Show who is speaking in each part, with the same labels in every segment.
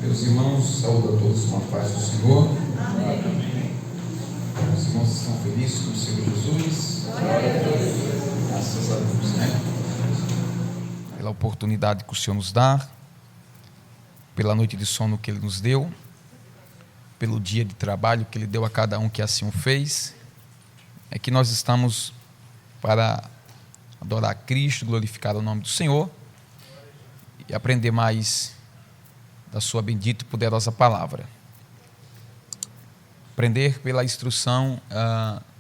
Speaker 1: Meus irmãos, saúdo a todos com a paz do Senhor. Amém. Os irmãos estão felizes com o Senhor Jesus? Graças a Deus, né? Pela oportunidade que o Senhor nos dá, pela noite de sono que Ele nos deu, pelo dia de trabalho que Ele deu a cada um que assim o fez, é que nós estamos para adorar a Cristo, glorificar o nome do Senhor e aprender mais da sua bendita e poderosa palavra. Aprender pela instrução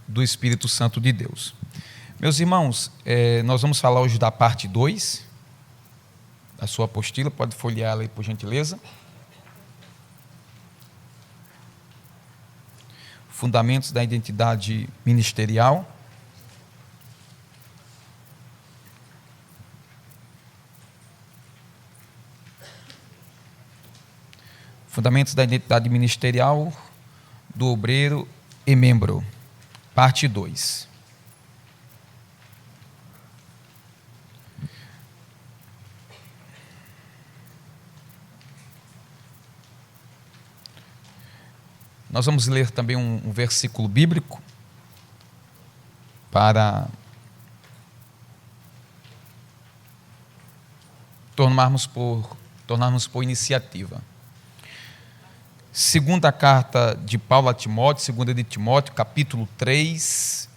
Speaker 1: do Espírito Santo de Deus. Meus irmãos, nós vamos falar hoje da parte 2 da sua apostila. Pode folhear ela aí, por gentileza. Fundamentos da identidade ministerial. Fundamentos da identidade ministerial do obreiro e membro, parte 2. Nós vamos ler também um versículo bíblico para tornarmos por iniciativa. Segunda carta de Paulo a Timóteo, segunda de Timóteo, capítulo 3,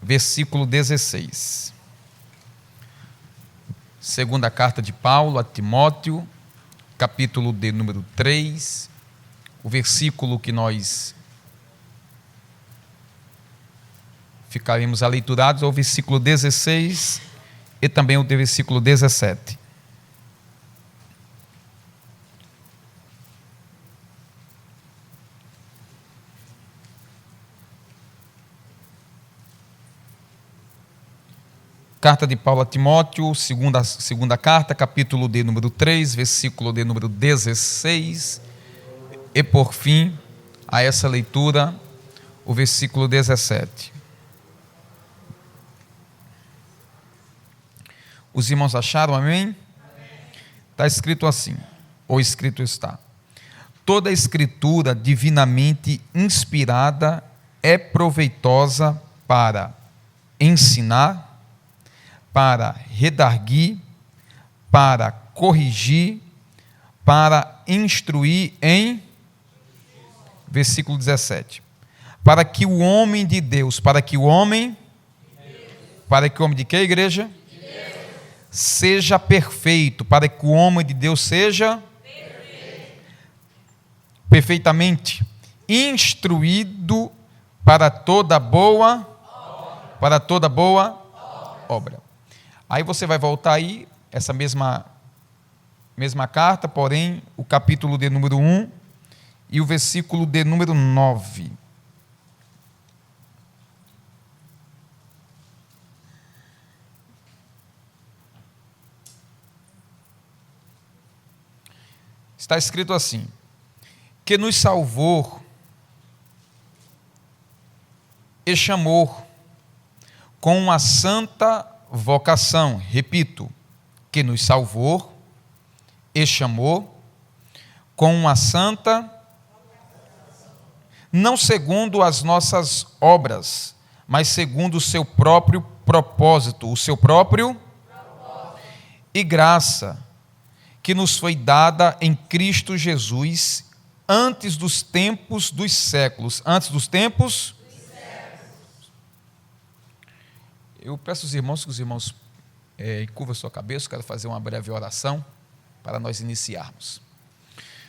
Speaker 1: versículo 16. Segunda carta de Paulo a Timóteo, capítulo de número 3, o versículo que nós ficaremos aleiturados é o versículo 16 e também o versículo 17. Carta de Paulo a Timóteo, segunda carta, capítulo de número 3, versículo de número 16, e por fim, a essa leitura, o versículo 17. Os irmãos acharam, amém? Está escrito assim, ou escrito está: toda a escritura divinamente inspirada é proveitosa para ensinar, para redarguir, para corrigir, para instruir em, versículo 17, para que o homem de Deus, para que o homem de que, igreja? De Deus. Seja perfeito, para que o homem de Deus seja perfeitamente instruído para toda boa obra. Aí você vai voltar aí, essa mesma carta, porém, o capítulo de número 1 e o versículo de número 9. Está escrito assim: que nos salvou e chamou com uma santa vocação, repito, que nos salvou e chamou com uma santa, não segundo as nossas obras, mas segundo o seu próprio propósito, e graça que nos foi dada em Cristo Jesus antes dos tempos dos séculos. Eu peço aos irmãos que os irmãos encurvam a sua cabeça. Eu quero fazer uma breve oração para nós iniciarmos.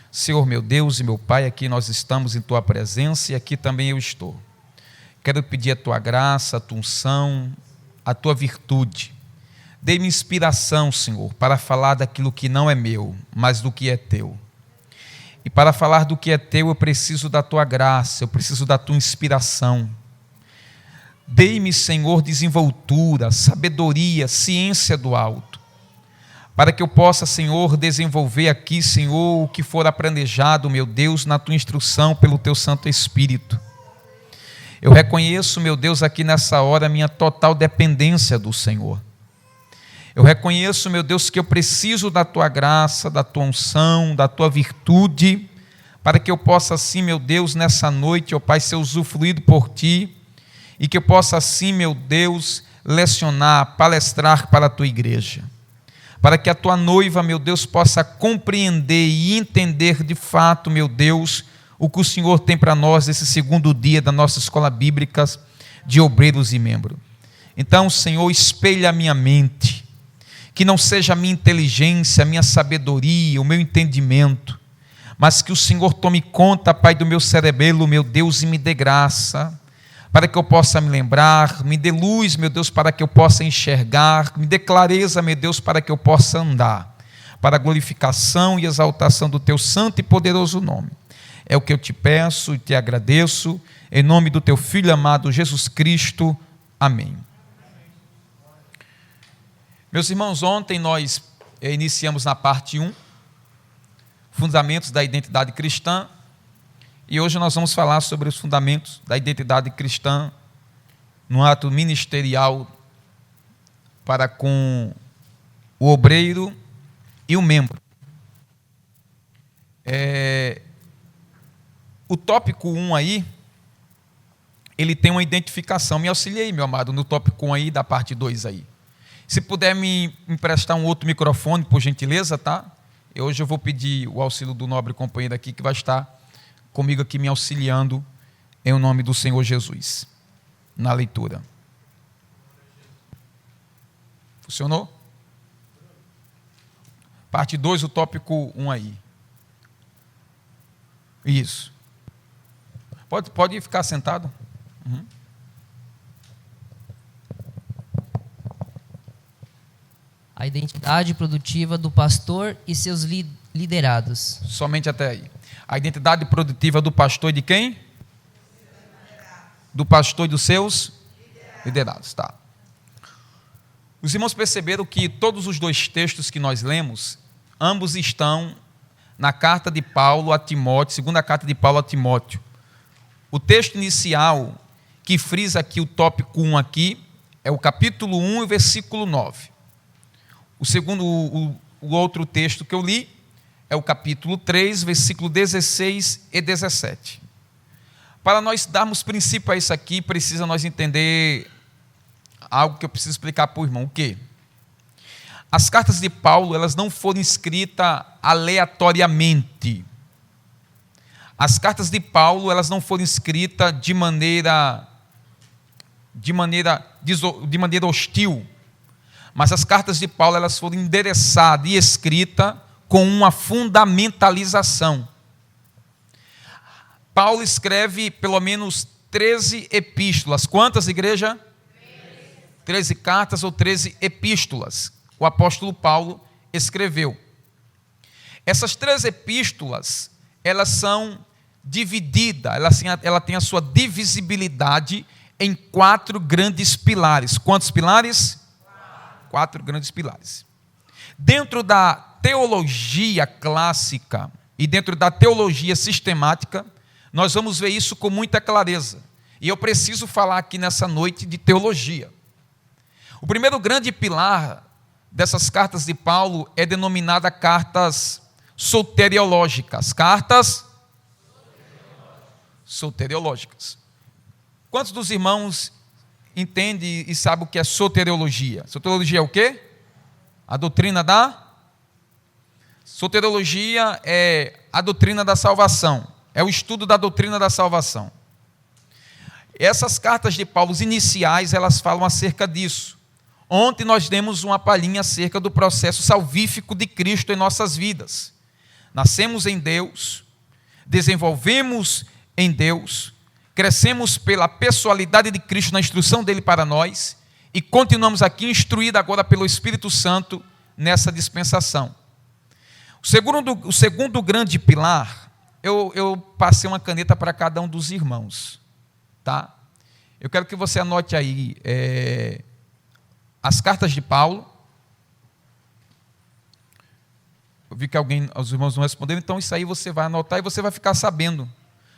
Speaker 1: Senhor meu Deus e meu Pai, aqui nós estamos em Tua presença e aqui também eu estou. Quero pedir a Tua graça, a Tua unção, a Tua virtude. Dê-me inspiração, Senhor, para falar daquilo que não é meu, mas do que é Teu. E para falar do que é Teu, eu preciso da Tua graça, eu preciso da Tua inspiração. Dê-me, Senhor, desenvoltura, sabedoria, ciência do alto, para que eu possa, Senhor, desenvolver aqui, Senhor, o que for aprendizado, meu Deus, na Tua instrução pelo Teu Santo Espírito. Eu reconheço, meu Deus, aqui nessa hora, a minha total dependência do Senhor. Eu reconheço, meu Deus, que eu preciso da tua graça, da tua unção, da tua virtude, para que eu possa assim, meu Deus, nessa noite, ó Pai, ser usufruído por ti, e que eu possa assim, meu Deus, lecionar, palestrar para a tua igreja, para que a tua noiva, meu Deus, possa compreender e entender de fato, meu Deus, o que o Senhor tem para nós nesse segundo dia da nossa escola bíblica de obreiros e membros. Então, Senhor, espelha a minha mente, que não seja a minha inteligência, a minha sabedoria, o meu entendimento, mas que o Senhor tome conta, Pai, do meu cerebelo, meu Deus, e me dê graça, para que eu possa me lembrar, me dê luz, meu Deus, para que eu possa enxergar, me dê clareza, meu Deus, para que eu possa andar, para a glorificação e exaltação do teu santo e poderoso nome. É o que eu te peço e te agradeço, em nome do teu Filho amado Jesus Cristo. Amém. Meus irmãos, ontem nós iniciamos na parte 1, fundamentos da identidade cristã, e hoje nós vamos falar sobre os fundamentos da identidade cristã no ato ministerial para com o obreiro e o membro. O tópico 1 aí, ele tem uma identificação. Me auxilie aí, meu amado, no tópico 1 aí, da parte 2 aí. Se puder me emprestar um outro microfone, por gentileza, tá? Hoje eu vou pedir o auxílio do nobre companheiro aqui, que vai estar comigo aqui me auxiliando, em nome do Senhor Jesus, na leitura. Funcionou? Parte 2, o tópico 1 aí. Isso. Pode ficar sentado. Uhum.
Speaker 2: A identidade produtiva do pastor e seus liderados.
Speaker 1: Somente até aí. A identidade produtiva do pastor e de quem? Do pastor e dos seus liderados. Tá. Os irmãos perceberam que todos os dois textos que nós lemos, ambos estão na carta de Paulo a Timóteo, segunda carta de Paulo a Timóteo. O texto inicial que frisa aqui o tópico 1 aqui é o capítulo 1 e versículo 9. O outro texto que eu li é o capítulo 3, versículo 16 e 17. Para nós darmos princípio a isso aqui, precisa nós entender algo que eu preciso explicar para o irmão. O quê? As cartas de Paulo, elas não foram escritas aleatoriamente. As cartas de Paulo, elas não foram escritas de maneira hostil. Mas as cartas de Paulo, elas foram endereçadas e escritas com uma fundamentalização. Paulo escreve pelo menos 13 epístolas. Quantas, igreja? 13 cartas ou 13 epístolas. O apóstolo Paulo escreveu. Essas 13 epístolas, elas são divididas, ela tem a sua divisibilidade em 4 grandes pilares. Quantos pilares? 4 grandes pilares. Dentro da teologia clássica e dentro da teologia sistemática, nós vamos ver isso com muita clareza. E eu preciso falar aqui nessa noite de teologia. O primeiro grande pilar dessas cartas de Paulo é denominada cartas soteriológicas. Cartas soteriológicas. Quantos dos irmãos entendem e sabem o que é soteriologia? Soteriologia é o quê? A doutrina da... Soteriologia é a doutrina da salvação. É o estudo da doutrina da salvação. Essas cartas de Paulo iniciais, elas falam acerca disso. Ontem nós demos uma palhinha acerca do processo salvífico de Cristo em nossas vidas. Nascemos em Deus, desenvolvemos em Deus, crescemos pela pessoalidade de Cristo na instrução dele para nós e continuamos aqui instruídos agora pelo Espírito Santo nessa dispensação. O segundo grande pilar, eu passei uma caneta para cada um dos irmãos, tá? Eu quero que você anote aí as cartas de Paulo. Eu vi que os irmãos não responderam, então isso aí você vai anotar e você vai ficar sabendo.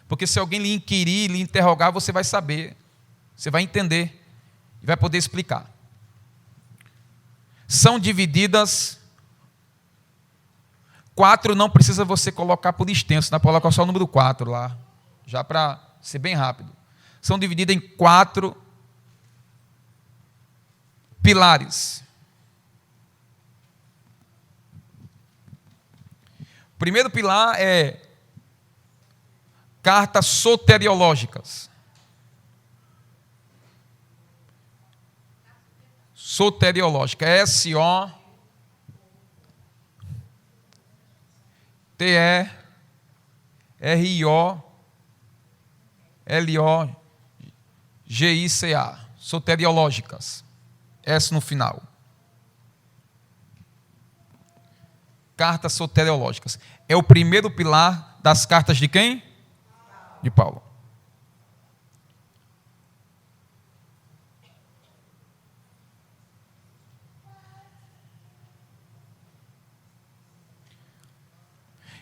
Speaker 1: Porque se alguém lhe inquirir, lhe interrogar, você vai saber, você vai entender e vai poder explicar. são divididas. 4 não precisa você colocar por extenso, dá para colocar só o número 4 lá, já para ser bem rápido. São divididas em 4 pilares. O primeiro pilar é cartas soteriológicas. Soteriológica, S-O-T-E-R-I-O-L-O-G-I-C-A, soteriológicas, S no final. Cartas soteriológicas. É o primeiro pilar das cartas de quem? De Paulo.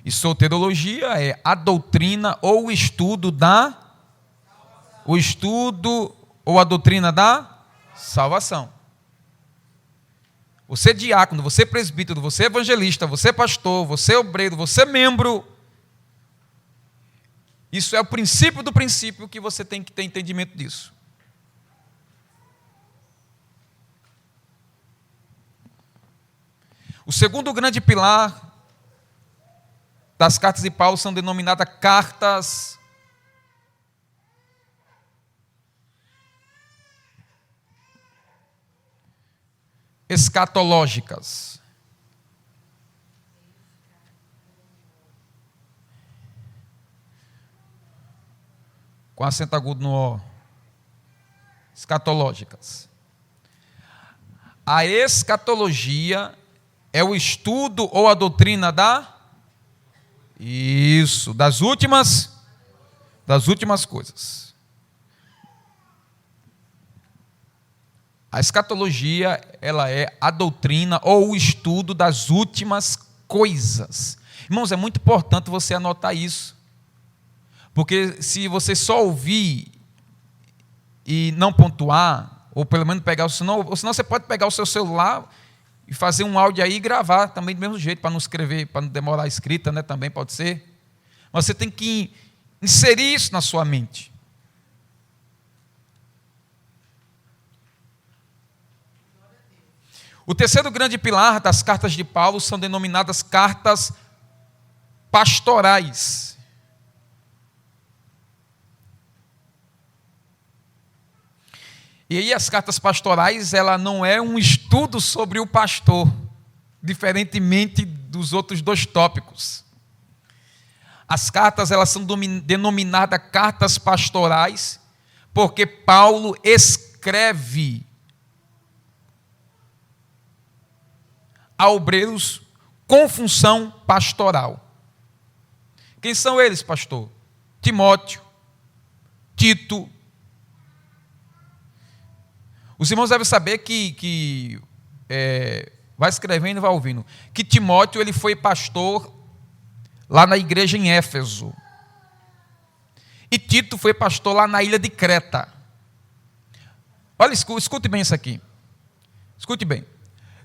Speaker 1: E soteriologia é a doutrina ou o estudo ou a doutrina da salvação. Você é diácono, você é presbítero, você é evangelista, você é pastor, você é obreiro, você é membro. Isso é o princípio do princípio que você tem que ter entendimento disso. O segundo grande pilar das cartas de Paulo são denominadas cartas escatológicas. Com acento agudo no O. Escatológicas. A escatologia é o estudo ou a doutrina das últimas coisas. A escatologia, ela é a doutrina ou o estudo das últimas coisas. Irmãos, é muito importante você anotar isso. Porque se você só ouvir e não pontuar, ou pelo menos pegar, ou senão você pode pegar o seu celular e fazer um áudio aí e gravar também do mesmo jeito, para não escrever, para não demorar a escrita, né? Também pode ser. Mas você tem que inserir isso na sua mente. O terceiro grande pilar das cartas de Paulo são denominadas cartas pastorais. E aí as cartas pastorais, ela não é um estudo sobre o pastor, diferentemente dos outros 2 tópicos. As cartas, elas são denominadas cartas pastorais, porque Paulo escreve a obreiros com função pastoral. Quem são eles, pastor? Timóteo, Tito. Os irmãos devem saber que vai escrevendo e vai ouvindo, que Timóteo ele foi pastor lá na igreja em Éfeso. E Tito foi pastor lá na ilha de Creta. Olha, escute bem isso aqui. Escute bem.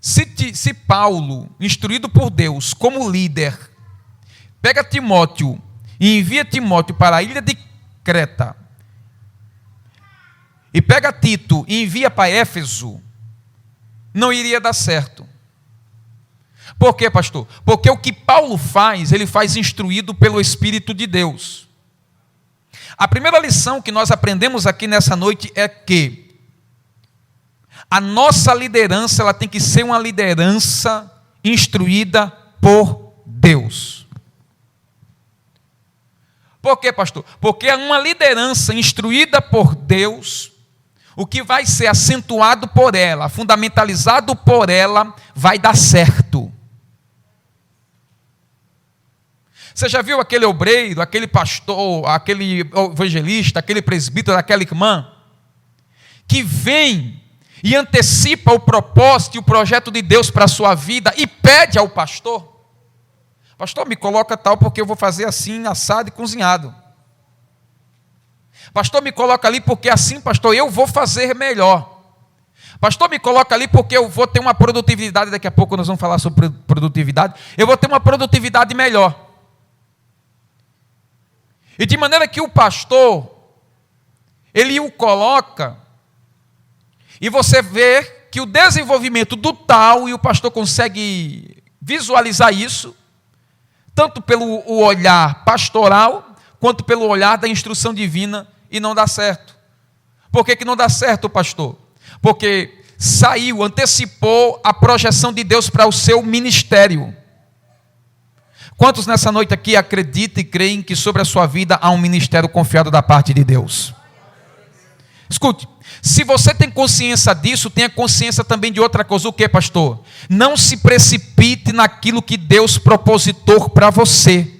Speaker 1: Se Paulo, instruído por Deus como líder, pega Timóteo e envia Timóteo para a ilha de Creta, e pega Tito e envia para Éfeso, não iria dar certo. Por quê, pastor? Porque o que Paulo faz, ele faz instruído pelo Espírito de Deus. A primeira lição que nós aprendemos aqui nessa noite é que a nossa liderança, ela tem que ser uma liderança instruída por Deus. Por quê, pastor? Porque uma liderança instruída por Deus, o que vai ser acentuado por ela, fundamentalizado por ela, vai dar certo. Você já viu aquele obreiro, aquele pastor, aquele evangelista, aquele presbítero, aquela irmã, que vem e antecipa o propósito e o projeto de Deus para a sua vida e pede ao pastor: pastor, me coloca tal porque eu vou fazer assim, assado e cozinhado. Pastor, me coloca ali porque assim, pastor, eu vou fazer melhor. Pastor, me coloca ali porque eu vou ter uma produtividade, daqui a pouco nós vamos falar sobre produtividade, eu vou ter uma produtividade melhor. E de maneira que o pastor, ele o coloca, e você vê que o desenvolvimento do tal, e o pastor consegue visualizar isso, tanto pelo olhar pastoral, quanto pelo olhar da instrução divina, e não dá certo. Por que não dá certo, pastor? Porque antecipou a projeção de Deus para o seu ministério. Quantos nessa noite aqui acreditam e creem que sobre a sua vida há um ministério confiado da parte de Deus? Escute, se você tem consciência disso, tenha consciência também de outra coisa. O que, pastor? Não se precipite naquilo que Deus propositou para você.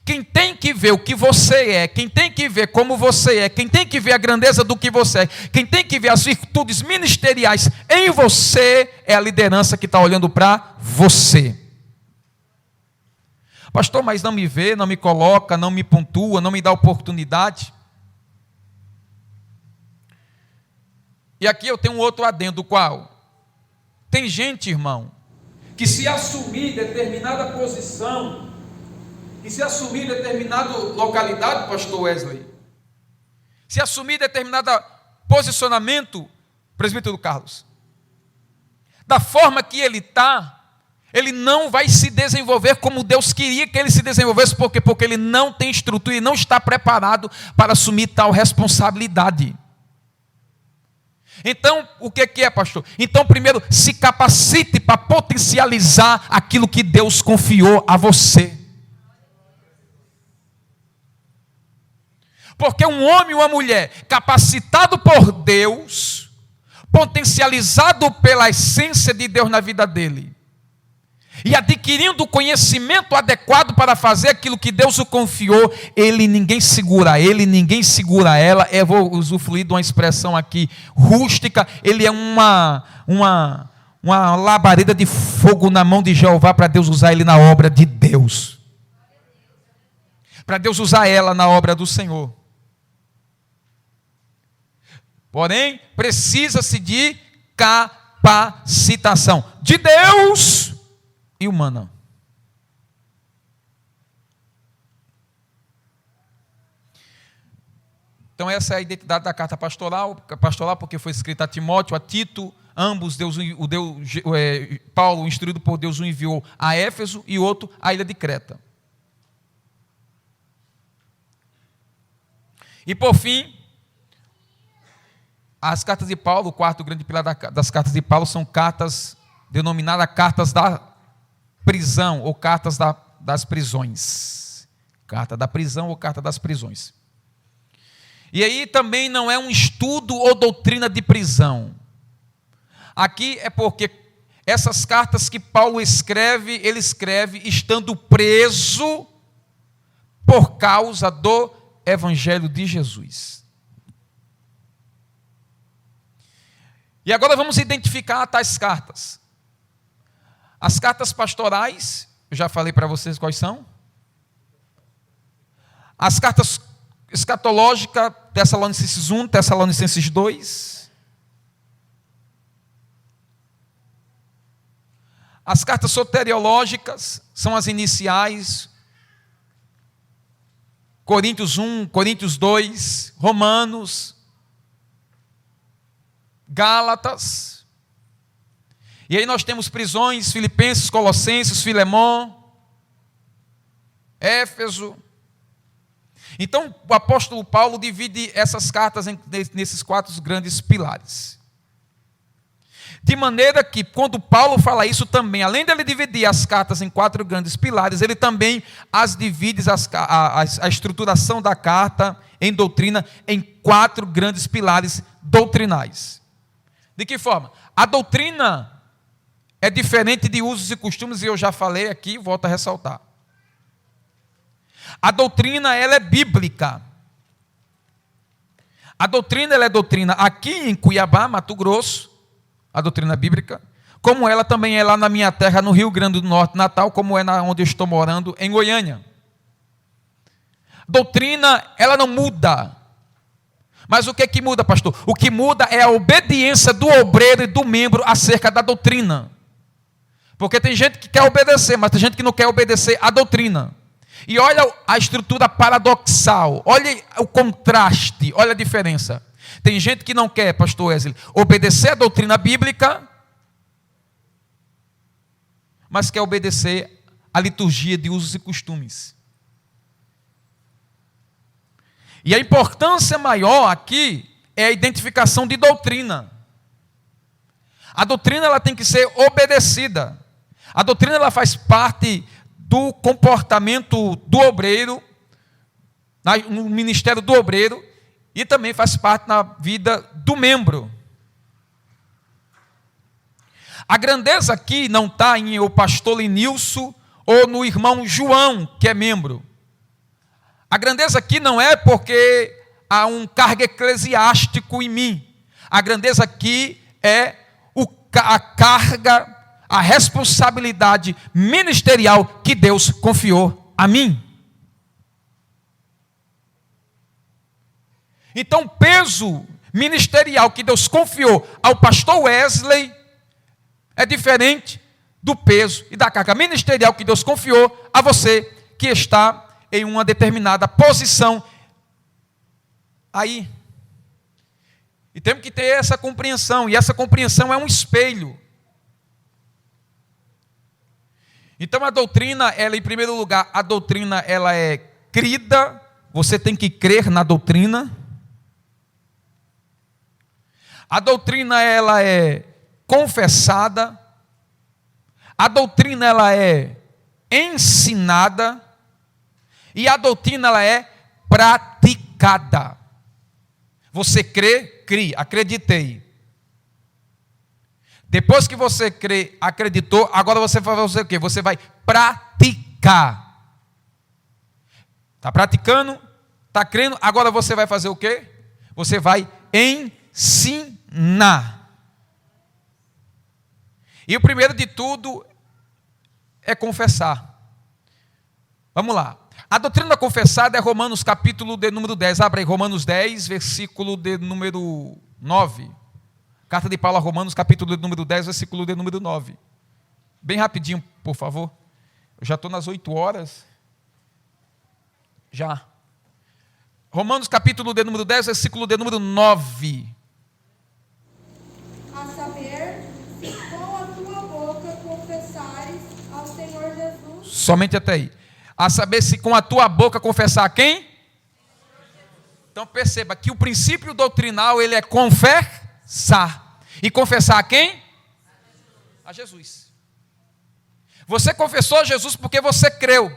Speaker 1: Quem tem que ver o que você é, quem tem que ver como você é, quem tem que ver a grandeza do que você é, quem tem que ver as virtudes ministeriais em você, é a liderança que está olhando para você. Pastor, mas não me vê, não me coloca, não me pontua, não me dá oportunidade. E aqui eu tenho um outro adendo, qual? Tem gente, irmão, que se assumir determinada posição, que se assumir determinada localidade, pastor Wesley, se assumir determinado posicionamento, presbítero Carlos, da forma que ele está, ele não vai se desenvolver como Deus queria que ele se desenvolvesse. Por quê? Porque ele não tem estrutura e não está preparado para assumir tal responsabilidade. Então, o que é, pastor? Então, primeiro, se capacite para potencializar aquilo que Deus confiou a você. Porque um homem e uma mulher capacitado por Deus, potencializado pela essência de Deus na vida dele, e adquirindo o conhecimento adequado para fazer aquilo que Deus o confiou, ninguém segura ele, ninguém segura ela. Eu vou usufruir de uma expressão aqui rústica, ele é uma labareda de fogo na mão de Jeová para Deus usar ele na obra de Deus. Para Deus usar ela na obra do Senhor. Porém, precisa-se de capacitação de Deus e humana. Então essa é a identidade da carta pastoral porque foi escrita a Timóteo, a Tito, ambos Paulo, instruído por Deus, o enviou a Éfeso e outro à ilha de Creta. E por fim, as cartas de Paulo, o quarto grande pilar das cartas de Paulo, são cartas denominadas cartas da prisão ou cartas das prisões. Carta da prisão ou carta das prisões. E aí também não é um estudo ou doutrina de prisão. Aqui é porque essas cartas que Paulo escreve, ele escreve estando preso por causa do Evangelho de Jesus. E agora vamos identificar tais cartas. As cartas pastorais, eu já falei para vocês quais são. As cartas escatológicas, Tessalonicenses 1, Tessalonicenses 2. As cartas soteriológicas são as iniciais, Coríntios 1, Coríntios 2, Romanos, Gálatas. E aí nós temos prisões, Filipenses, Colossenses, Filemão, Éfeso. Então o apóstolo Paulo divide essas cartas nesses quatro grandes pilares. De maneira que quando Paulo fala isso também, além de ele dividir as cartas em quatro grandes pilares, ele também as divide, a estruturação da carta em doutrina, em quatro grandes pilares doutrinais. De que forma? A doutrina é diferente de usos e costumes, e eu já falei aqui, volto a ressaltar. A doutrina, ela é bíblica. A doutrina, ela é doutrina aqui em Cuiabá, Mato Grosso, a doutrina bíblica, como ela também é lá na minha terra, no Rio Grande do Norte, Natal, como é onde eu estou morando, em Goiânia. Doutrina, ela não muda, Mas o que que muda, pastor? O que muda é a obediência do obreiro e do membro acerca da doutrina. Porque tem gente que quer obedecer, mas tem gente que não quer obedecer à doutrina. E olha a estrutura paradoxal, olha o contraste, olha a diferença. Tem gente que não quer, pastor Wesley, obedecer à doutrina bíblica, mas quer obedecer à liturgia de usos e costumes. E a importância maior aqui é a identificação de doutrina. A doutrina ela tem que ser obedecida. A doutrina ela faz parte do comportamento do obreiro, no ministério do obreiro, e também faz parte na vida do membro. A grandeza aqui não está em o pastor Lenilson ou no irmão João, que é membro. A grandeza aqui não é porque há um cargo eclesiástico em mim. A grandeza aqui é a carga, a responsabilidade ministerial que Deus confiou a mim. Então, o peso ministerial que Deus confiou ao pastor Wesley é diferente do peso e da carga ministerial que Deus confiou a você que está em uma determinada posição aí. E temos que ter essa compreensão, e essa compreensão é um espelho. Então a doutrina, ela em primeiro lugar, a doutrina ela é crida, você tem que crer na doutrina. A doutrina ela é confessada. A doutrina ela é ensinada. E a doutrina ela é praticada. Você crê, crie, acreditei. Depois que você crê, acreditou, agora você vai fazer o quê? Você vai praticar. Está praticando, está crendo, agora você vai fazer o quê? Você vai ensinar. E o primeiro de tudo é confessar. Vamos lá. A doutrina confessada é Romanos capítulo de número 10. Abra aí, Romanos 10, versículo de número 9. Carta de Paulo a Romanos, capítulo de número 10, versículo de número 9. Bem rapidinho, por favor. Eu já estou nas 8 horas. Já. Romanos, capítulo de número 10, versículo de número 9.
Speaker 3: A saber, se com a tua boca confessares ao Senhor Jesus.
Speaker 1: Somente até aí. A saber se com a tua boca confessar a quem? Então perceba que o princípio doutrinal ele é confessar. E confessar a quem? A Jesus. Você confessou a Jesus porque você creu.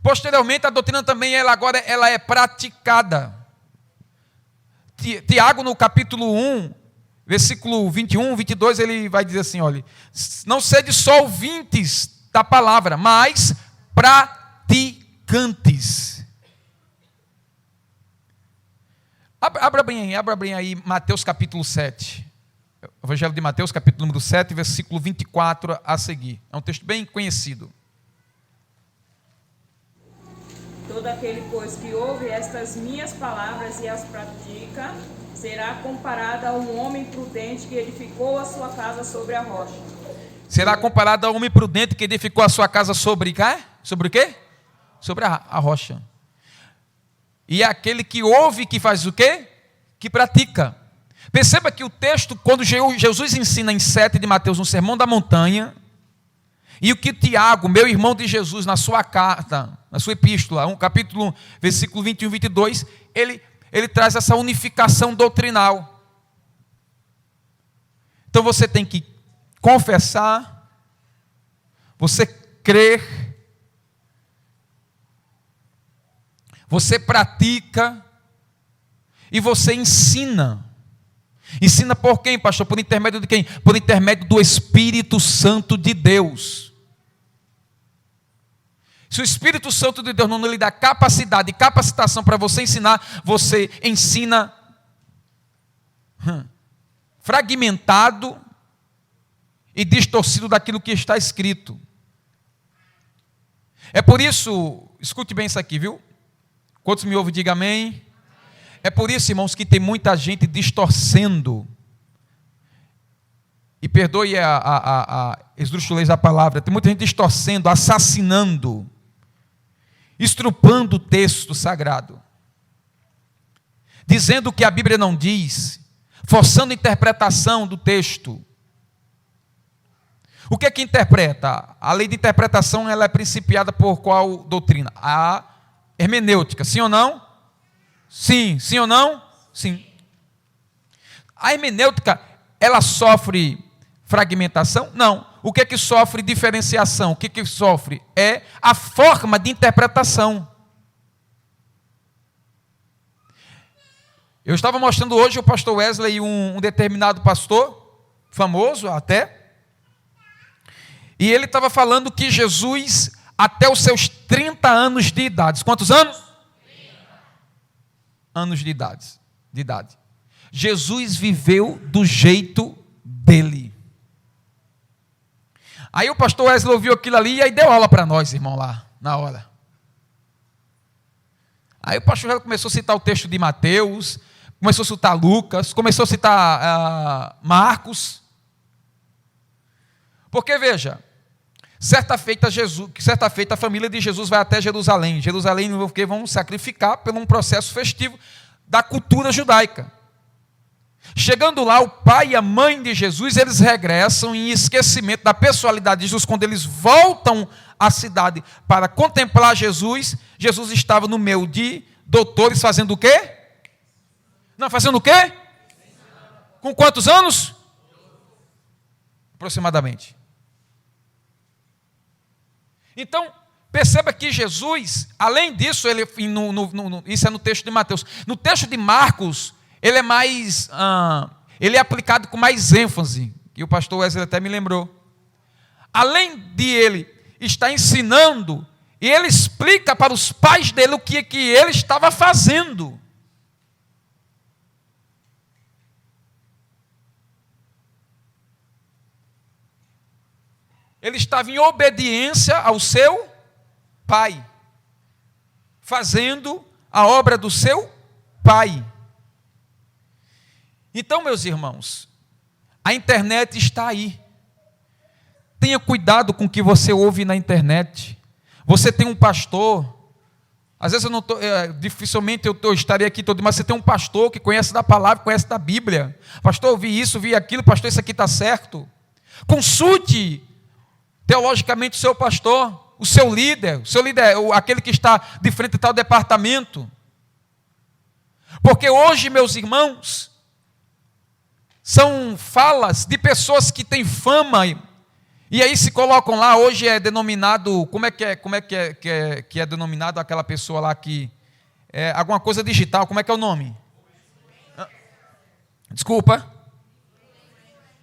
Speaker 1: Posteriormente a doutrina também agora ela é praticada. Tiago no capítulo 1, versículo 21, 22, ele vai dizer assim, olha, não sede só ouvintes da palavra, mas praticantes. Abra bem aí Mateus capítulo 7. Evangelho de Mateus capítulo número 7, versículo 24 a seguir. É um texto bem conhecido.
Speaker 4: Todo aquele, pois, que ouve estas minhas palavras e as pratica, será comparado a um homem prudente que edificou a sua casa sobre a rocha.
Speaker 1: Será comparado a um homem prudente que edificou a sua casa sobre quê? Sobre o quê? Sobre a rocha. E é aquele que ouve que faz o quê? Que pratica. Perceba que o texto, quando Jesus ensina em 7 de Mateus, no Sermão da Montanha, e o que Tiago, meu irmão de Jesus, na sua carta, na sua epístola, capítulo 1, versículo 21 e 22, ele traz essa unificação doutrinal. Então você tem que confessar, você crer, você pratica e você ensina. Ensina por quem, pastor? Por intermédio de quem? Por intermédio do Espírito Santo de Deus. Se o Espírito Santo de Deus não lhe dá capacidade e capacitação para você ensinar, você ensina fragmentado e distorcido daquilo que está escrito. É por isso, escute bem isso aqui, viu? Quantos me ouvem, diga amém. É por isso, irmãos, que tem muita gente distorcendo. E perdoe a esdrúxulez da palavra. Tem muita gente distorcendo, assassinando, estrupando o texto sagrado, dizendo o que a Bíblia não diz, forçando a interpretação do texto. O que é que interpreta? A lei de interpretação, ela é principiada por qual doutrina? A hermenêutica, sim ou não? Sim. Sim ou não? Sim. A hermenêutica, ela sofre fragmentação? Não. O que é que sofre diferenciação? O que é que sofre? É a forma de interpretação. Eu estava mostrando hoje o pastor Wesley, um determinado pastor, famoso até, e ele estava falando que Jesus, até os seus 30 anos de idade, quantos anos? 30 anos de idade. Jesus viveu do jeito dele. Aí o pastor Wesley ouviu aquilo ali e aí deu aula para nós, irmão, lá, na hora. Aí o pastor Wesley começou a citar o texto de Mateus, começou a citar Lucas, começou a citar Marcos. Porque, veja, certa feita a família de Jesus vai até Jerusalém. Jerusalém, porque vão sacrificar por um processo festivo da cultura judaica. Chegando lá, o pai e a mãe de Jesus, eles regressam em esquecimento da personalidade de Jesus. Quando eles voltam à cidade para contemplar Jesus, Jesus estava no meio de doutores fazendo o quê? Não, fazendo o quê? Com quantos anos? Aproximadamente. Então, perceba que Jesus, além disso, isso é no texto de Mateus. No texto de Marcos, ele é aplicado com mais ênfase, que o pastor Wesley até me lembrou. Além de ele estar ensinando, e ele explica para os pais dele o que ele estava fazendo. Ele estava em obediência ao seu pai, fazendo a obra do seu pai. Então, meus irmãos, a internet está aí. Tenha cuidado com o que você ouve na internet. Você tem um pastor, às vezes dificilmente eu estaria aqui todo, mas você tem um pastor que conhece da palavra, conhece da Bíblia. Pastor, eu vi isso, vi aquilo, pastor, isso aqui está certo. Consulte teologicamente o seu pastor, o seu líder, aquele que está de frente a tal departamento. Porque hoje, meus irmãos, são falas de pessoas que têm fama, e aí se colocam lá, hoje é denominado, como é que é denominado aquela pessoa lá que é alguma coisa digital, como é que é o nome? Desculpa.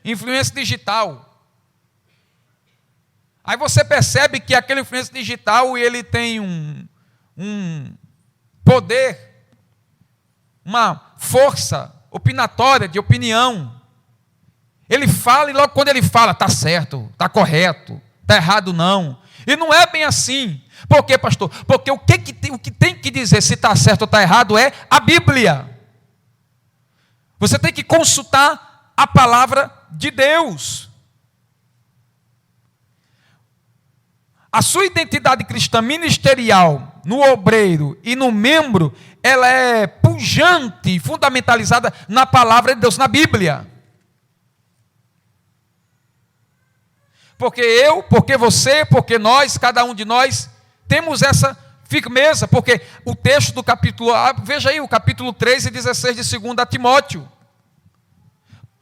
Speaker 1: Influência digital. Aí você percebe que aquele influência digital, ele tem um poder, uma força opinatória de opinião. Ele fala e logo quando ele fala, está certo, está correto, está errado não. E não é bem assim. Por quê, pastor? Porque o que tem que dizer se está certo ou está errado é a Bíblia. Você tem que consultar a palavra de Deus. A sua identidade cristã ministerial, no obreiro e no membro, ela é pujante, fundamentalizada na palavra de Deus, na Bíblia. Porque eu, porque você, porque nós, cada um de nós, temos essa firmeza, porque o texto do capítulo, veja aí, o capítulo 3 e 16 de 2 Timóteo.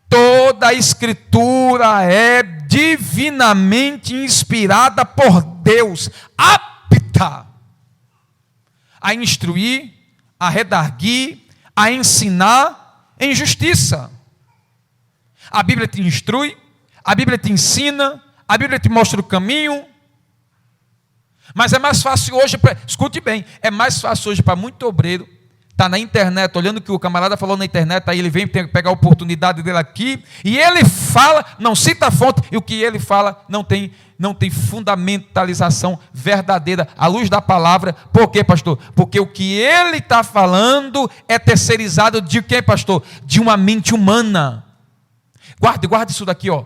Speaker 1: Toda a Escritura é divinamente inspirada por Deus, apta a instruir, a redarguir, a ensinar em justiça. A Bíblia te instrui, a Bíblia te ensina, a Bíblia te mostra o caminho. Mas é mais fácil hoje, escute bem, é mais fácil hoje para muito obreiro está na internet, olhando o que o camarada falou na internet, aí ele vem pegar a oportunidade dele aqui, e ele fala, não cita a fonte, e o que ele fala não tem fundamentalização verdadeira, à luz da palavra. Por quê, pastor? Porque o que ele está falando é terceirizado de quem, pastor? De uma mente humana. Guarde isso daqui, ó.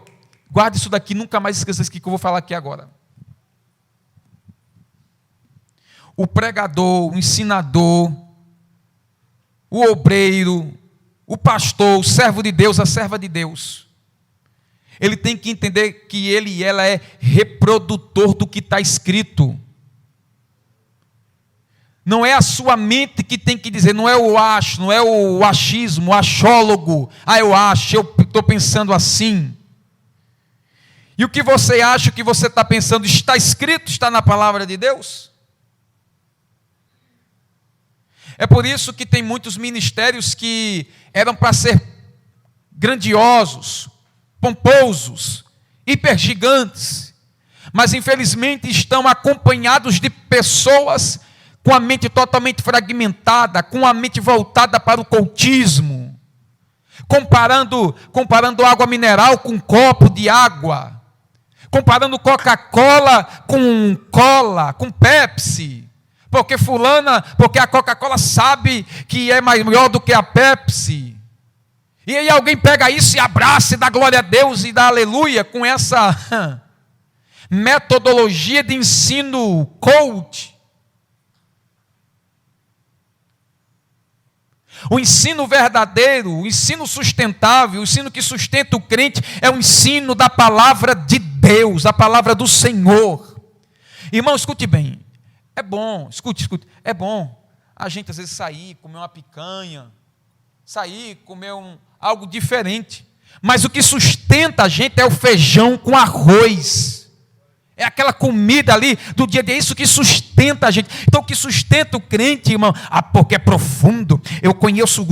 Speaker 1: Guarde isso daqui, nunca mais esqueça isso que eu vou falar aqui agora. O pregador, o ensinador, o obreiro, o pastor, o servo de Deus, a serva de Deus, ele tem que entender que ele e ela é reprodutor do que está escrito. Não é a sua mente que tem que dizer, não é o acho, não é o achismo, o achólogo. Eu acho, eu estou pensando assim. E o que você acha, o que você está pensando, está escrito, está na palavra de Deus? É por isso que tem muitos ministérios que eram para ser grandiosos, pomposos, hipergigantes, mas infelizmente estão acompanhados de pessoas com a mente totalmente fragmentada, com a mente voltada para o cultismo, comparando água mineral com um copo de água, comparando Coca-Cola com cola, com Pepsi, porque a Coca-Cola sabe que é maior do que a Pepsi. E aí alguém pega isso e abraça e dá glória a Deus e dá aleluia com essa metodologia de ensino coach. O ensino verdadeiro, o ensino sustentável, o ensino que sustenta o crente é o ensino da palavra de Deus, a palavra do Senhor. Irmão, escute bem. É bom, escute, é bom a gente às vezes sair, comer uma picanha, sair, comer algo diferente. Mas o que sustenta a gente é o feijão com arroz. É aquela comida ali do dia a dia, é isso que sustenta a gente. Então o que sustenta o crente, irmão, porque é profundo. Eu conheço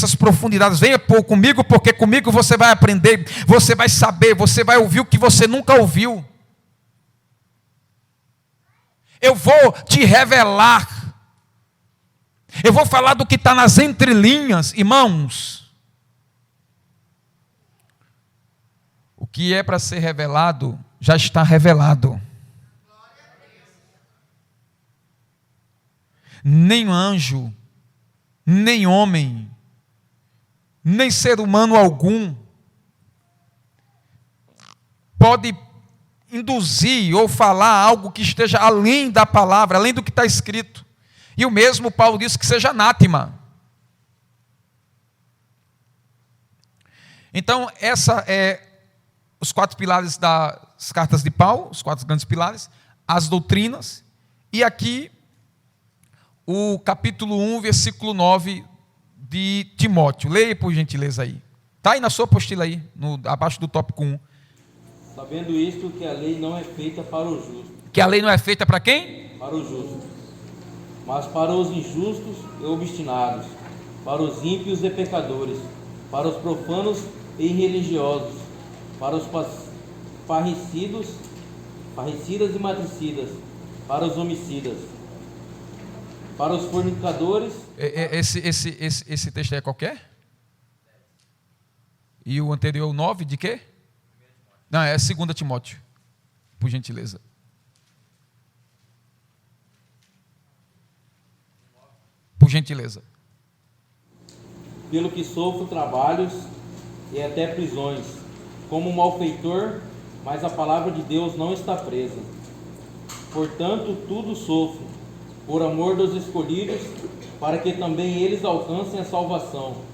Speaker 1: as profundidades. Venha comigo, porque comigo você vai aprender, você vai saber, você vai ouvir o que você nunca ouviu. Eu vou te revelar. Eu vou falar do que está nas entrelinhas, irmãos. O que é para ser revelado, já está revelado. Nem anjo, nem homem, nem ser humano algum pode induzir ou falar algo que esteja além da palavra, além do que está escrito. E o mesmo Paulo disse que seja anátema. Então, essa é os 4 pilares das cartas de Paulo, os 4 grandes pilares, as doutrinas, e aqui o capítulo 1, versículo 9 de Timóteo. Leia por gentileza aí. Está aí na sua apostila aí, abaixo do tópico 1.
Speaker 5: Sabendo isto, que a lei não é feita para o justo.
Speaker 1: Que a lei não é feita para quem?
Speaker 5: Para o justo. Mas para os injustos e obstinados, para os ímpios e pecadores, para os profanos e irreligiosos, para os parricidas e matricidas, para os homicidas, para os fornicadores.
Speaker 1: Esse texto é qualquer? E o anterior, 9, de quê? Não, é 2 Timóteo, por gentileza. Por gentileza.
Speaker 5: Pelo que sofro trabalhos e até prisões, como um malfeitor, mas a palavra de Deus não está presa. Portanto, tudo sofro, por amor dos escolhidos, para que também eles alcancem a salvação,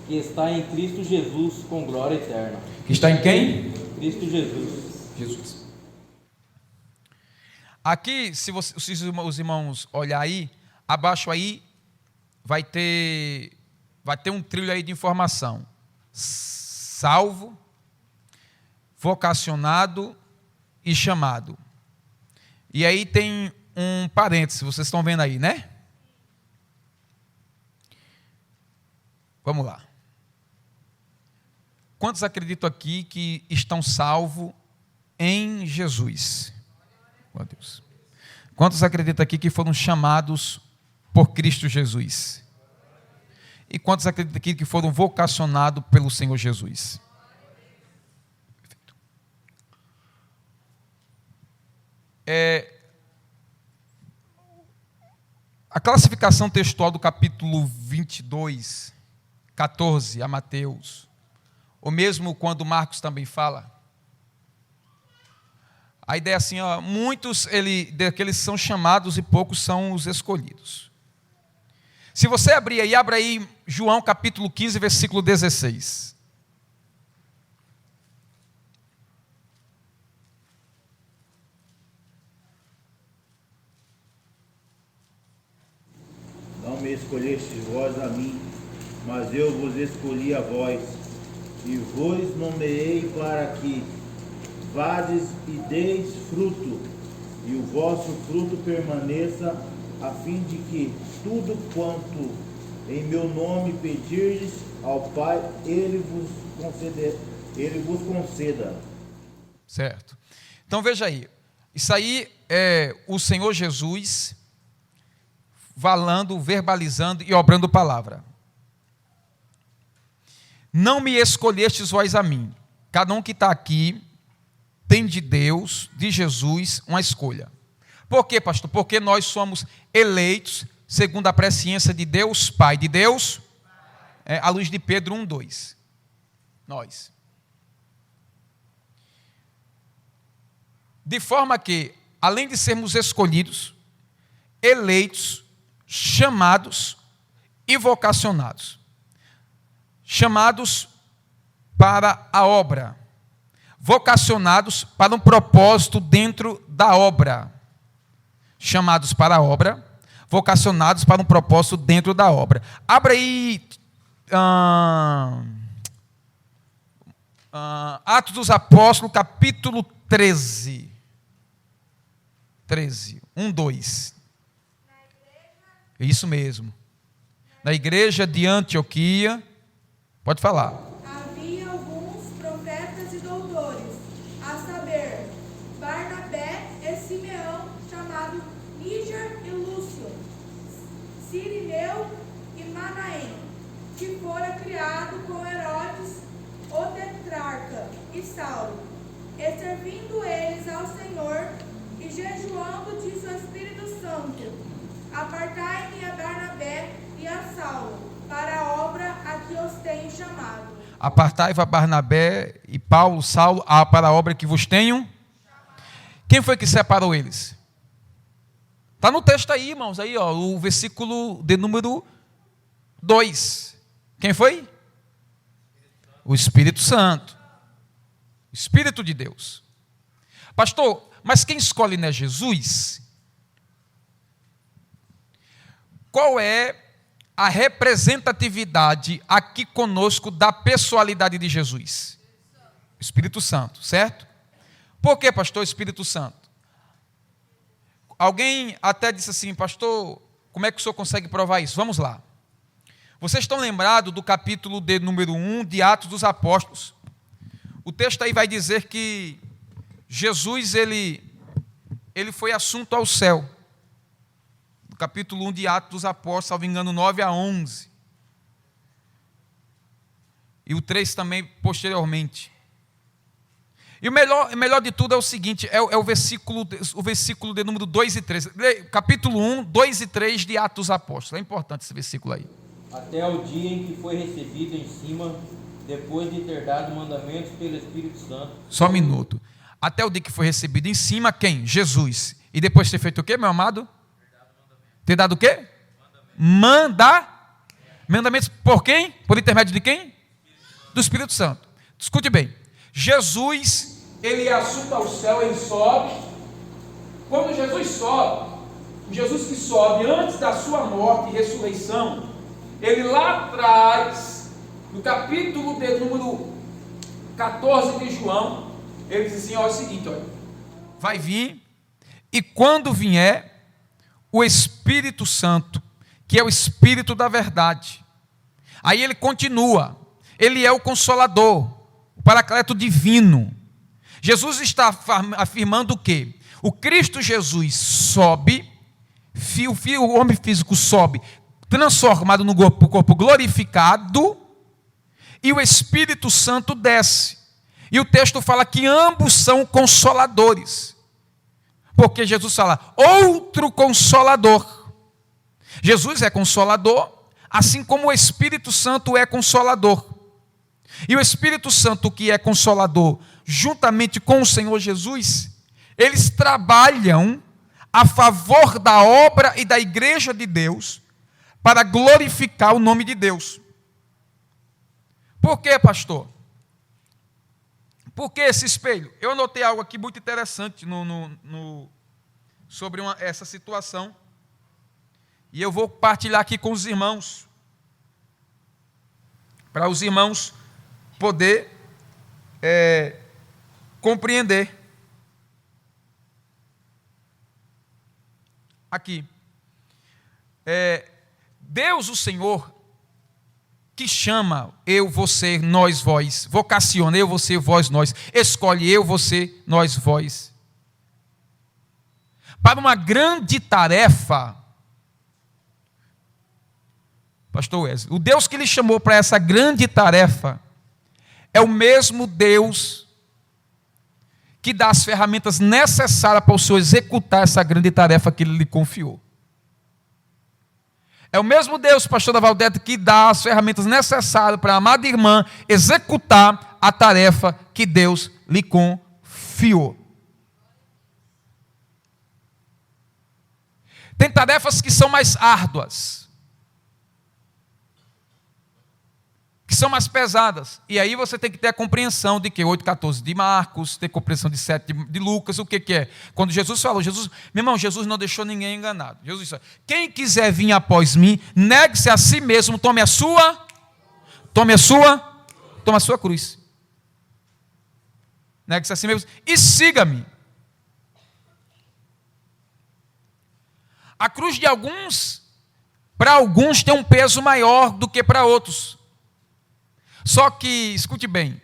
Speaker 5: que está em Cristo Jesus, com glória eterna.
Speaker 1: Que está em quem?
Speaker 5: Cristo Jesus.
Speaker 1: Aqui, se os irmãos olhar aí, abaixo aí, vai ter um trilho aí de informação. Salvo, vocacionado e chamado. E aí tem um parênteses, vocês estão vendo aí, né? Vamos lá. Quantos acreditam aqui que estão salvos em Jesus? Oh, Deus. Quantos acreditam aqui que foram chamados por Cristo Jesus? E quantos acreditam aqui que foram vocacionados pelo Senhor Jesus? A classificação textual do capítulo 22, 14 a Mateus, ou mesmo quando Marcos também fala, a ideia é assim, ó, muitos daqueles são chamados e poucos são os escolhidos. Se você abrir aí, abra aí João capítulo 15, versículo 16.
Speaker 6: Não me escolhestes vós a mim, mas eu vos escolhi a vós, e vos nomeei para que vades e deis fruto, e o vosso fruto permaneça, a fim de que tudo quanto em meu nome pedirdes ao Pai, Ele vos conceda.
Speaker 1: Certo. Então veja aí, isso aí é o Senhor Jesus falando, verbalizando e obrando palavra. Não me escolhestes vós a mim. Cada um que está aqui tem de Deus, de Jesus, uma escolha. Por quê, pastor? Porque nós somos eleitos segundo a presciência de Deus Pai. De Deus, à luz de Pedro 1:2. Nós. De forma que, além de sermos escolhidos, eleitos, chamados e vocacionados. Chamados para a obra. Vocacionados para um propósito dentro da obra. Chamados para a obra, vocacionados para um propósito dentro da obra. Abra aí Atos dos Apóstolos, capítulo 13. 1:2. Isso mesmo. Na igreja de Antioquia, pode falar.
Speaker 3: Havia alguns profetas e doutores, a saber, Barnabé e Simeão, chamado Níger e Lúcio, Cirineu e Manaém, que fora criado com Herodes, o tetrarca, e Saulo. E servindo eles ao Senhor, e jejuando, disse o Espírito Santo: apartai-me a Barnabé e a Saulo, para a obra a que os tenho chamado.
Speaker 1: Apartai-vos a Barnabé e Paulo, Saulo, para a obra que vos tenho. Quem foi que separou eles? Está no texto aí, irmãos, aí, ó, o versículo de número 2. Quem foi? O Espírito Santo. O Espírito de Deus. Pastor, mas quem escolhe não é Jesus? Qual é a representatividade aqui conosco da pessoalidade de Jesus? Espírito Santo, certo? Por que, pastor, Espírito Santo? Alguém até disse assim, pastor, como é que o senhor consegue provar isso? Vamos lá. Vocês estão lembrados do capítulo de número 1 de Atos dos Apóstolos? O texto aí vai dizer que Jesus, ele foi assunto ao céu. No capítulo 1 de Atos dos Apóstolos, salvo engano, 9 a 11. E o 3 também posteriormente. E o melhor de tudo é o seguinte, é o versículo de número 2 e 3. Capítulo 1, 2 e 3 de Atos dos Apóstolos. É importante esse versículo aí.
Speaker 5: Até o dia em que foi recebido em cima, depois de ter dado mandamentos pelo Espírito Santo.
Speaker 1: Só um minuto. Até o dia que foi recebido em cima, quem? Jesus. E depois ter feito o quê, meu amado? Ter dado o quê? Mandamentos por quem? Por intermédio de quem? Do Espírito Santo. Escute bem. Jesus, ele é assunto ao céu, ele sobe. Quando Jesus sobe, o Jesus que sobe antes da sua morte e ressurreição, ele lá atrás, no capítulo de número 14 de João, ele diz assim, ó, é o seguinte, olha, vai vir, e quando vier, o Espírito Santo, que é o Espírito da verdade. Aí ele continua, ele é o Consolador, o Paracleto divino. Jesus está afirmando o quê? O Cristo Jesus sobe, o homem físico sobe, transformado no corpo glorificado, e o Espírito Santo desce. E o texto fala que ambos são consoladores. Porque Jesus fala, outro consolador. Jesus é consolador, assim como o Espírito Santo é consolador. E o Espírito Santo, que é consolador, juntamente com o Senhor Jesus, eles trabalham a favor da obra e da igreja de Deus, para glorificar o nome de Deus. Por quê, pastor? Por que esse espelho? Eu anotei algo aqui muito interessante sobre essa situação. E eu vou partilhar aqui com os irmãos. Para os irmãos poder compreender. Aqui. Deus, o Senhor, que chama eu, você, nós, vós, vocaciona eu, você, vós, nós, escolhe eu, você, nós, vós, para uma grande tarefa. Pastor Wesley, o Deus que lhe chamou para essa grande tarefa é o mesmo Deus que dá as ferramentas necessárias para o Senhor executar essa grande tarefa que Ele lhe confiou. É o mesmo Deus, pastora Valdete, que dá as ferramentas necessárias para a amada irmã executar a tarefa que Deus lhe confiou. Tem tarefas que são mais árduas, que são mais pesadas. E aí você tem que ter a compreensão de que 8,14 de Marcos, ter compreensão de 7 de Lucas, o que é? Quando Jesus falou, meu irmão, Jesus não deixou ninguém enganado. Jesus disse, quem quiser vir após mim, negue-se a si mesmo, tome a sua cruz. Negue-se a si mesmo e siga-me. A cruz de alguns, para alguns, tem um peso maior do que para outros. Só que, escute bem,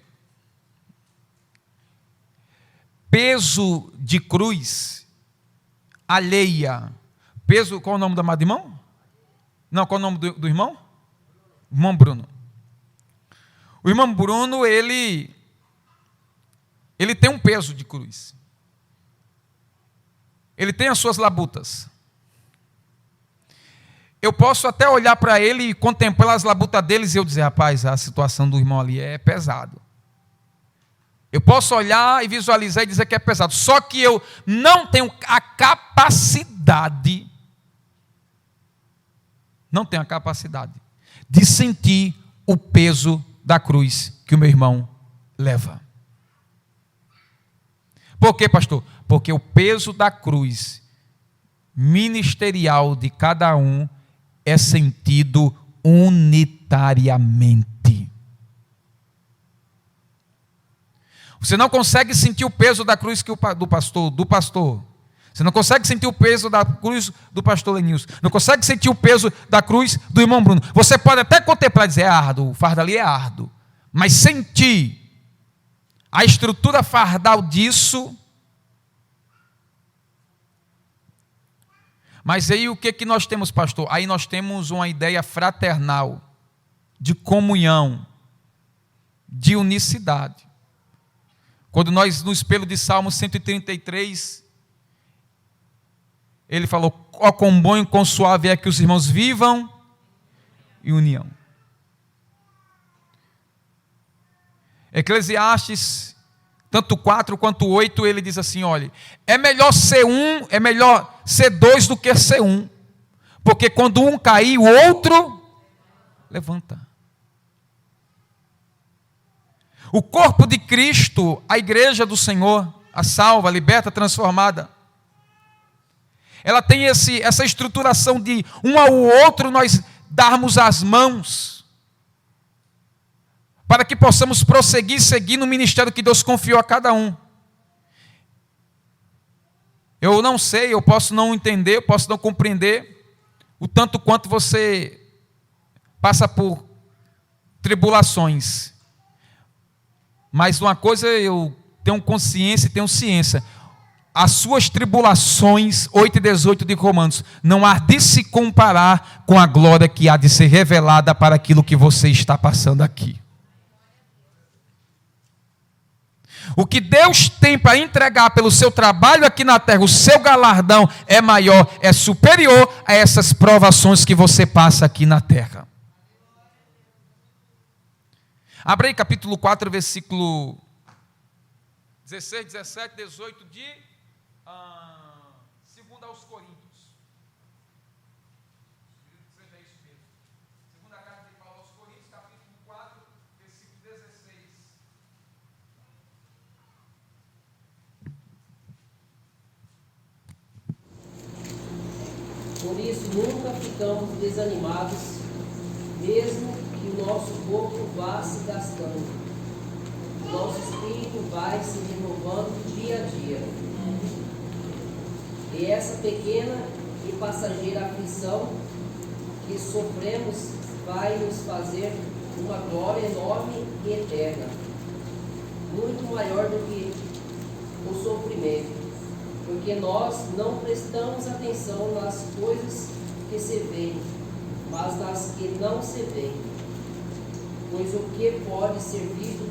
Speaker 1: peso de cruz alheia, peso, qual é o nome do amado irmão? Não, qual é o nome do irmão? Irmão Bruno. O irmão Bruno, ele tem um peso de cruz. Ele tem as suas labutas. Eu posso até olhar para ele e contemplar as labutas deles e eu dizer, rapaz, a situação do irmão ali é pesado. Eu posso olhar e visualizar e dizer que é pesado. Só que eu não tenho a capacidade de sentir o peso da cruz que o meu irmão leva. Por quê, pastor? Porque o peso da cruz ministerial de cada um é sentido unitariamente. Você não consegue sentir o peso da cruz do pastor. Você não consegue sentir o peso da cruz do pastor Lenilson. Não consegue sentir o peso da cruz do irmão Bruno. Você pode até contemplar e dizer, é árduo, o fardo ali é árduo. Mas sentir a estrutura fardal disso. Mas aí o que nós temos, pastor? Aí nós temos uma ideia fraternal, de comunhão, de unicidade. Quando nós, no espelho de Salmo 133, ele falou, ó quão bom e quão suave é que os irmãos vivam em união. Eclesiastes, tanto 4 quanto 8, ele diz assim, olha, é melhor ser dois do que ser um, porque quando um cair, o outro levanta. O corpo de Cristo, a igreja do Senhor, a salva, a liberta, a transformada, ela tem essa estruturação de um ao outro nós darmos as mãos, para que possamos prosseguir e seguir no ministério que Deus confiou a cada um. Eu não sei, eu posso não entender, eu posso não compreender o tanto quanto você passa por tribulações. Mas uma coisa eu tenho consciência e tenho ciência. as suas tribulações, 8 e 18 de Romanos, não há de se comparar com a glória que há de ser revelada para aquilo que você está passando aqui. O que Deus tem para entregar pelo seu trabalho aqui na terra, o seu galardão é maior, é superior a essas provações que você passa aqui na terra. Abre aí capítulo 4, versículo 16, 17, 18 de 2 aos Coríntios. Seja isso mesmo. Segunda carta de Paulo aos Coríntios, capítulo 4, versículo 16.
Speaker 7: Por isso nunca ficamos desanimados, mesmo que o nosso corpo vá se gastando. O nosso espírito vai se renovando dia a dia. E essa pequena e passageira aflição que sofremos vai nos fazer uma glória enorme e eterna, muito maior do que o sofrimento, porque nós não prestamos atenção nas coisas que se veem, mas nas que não se veem. Pois o que pode ser visto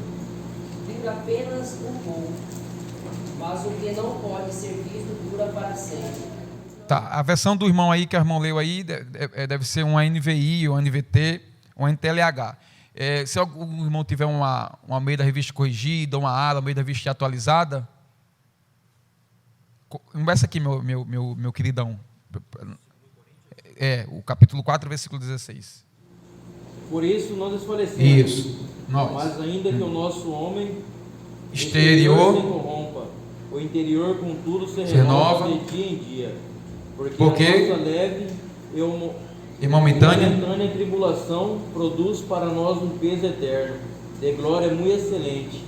Speaker 7: dura apenas um pouco, mas o que não pode ser visto dura para sempre.
Speaker 1: Tá, a versão do irmão aí, que o irmão leu aí, deve ser uma NVI, uma NVT, uma NTLH. Se algum irmão tiver uma meio da revista corrigida, uma ala, meio da revista atualizada, começa aqui, meu queridão. O capítulo 4, versículo 16.
Speaker 5: Por isso não desfalecemos.
Speaker 1: Isso. Nós.
Speaker 5: Mas ainda que o nosso homem
Speaker 1: Exterior
Speaker 5: se corrompa, o interior contudo se
Speaker 1: renova
Speaker 5: renova de dia em dia.
Speaker 1: Porque
Speaker 5: a nossa leve
Speaker 1: e momentânea
Speaker 5: tribulação produz para nós um peso eterno, de glória muito excelente,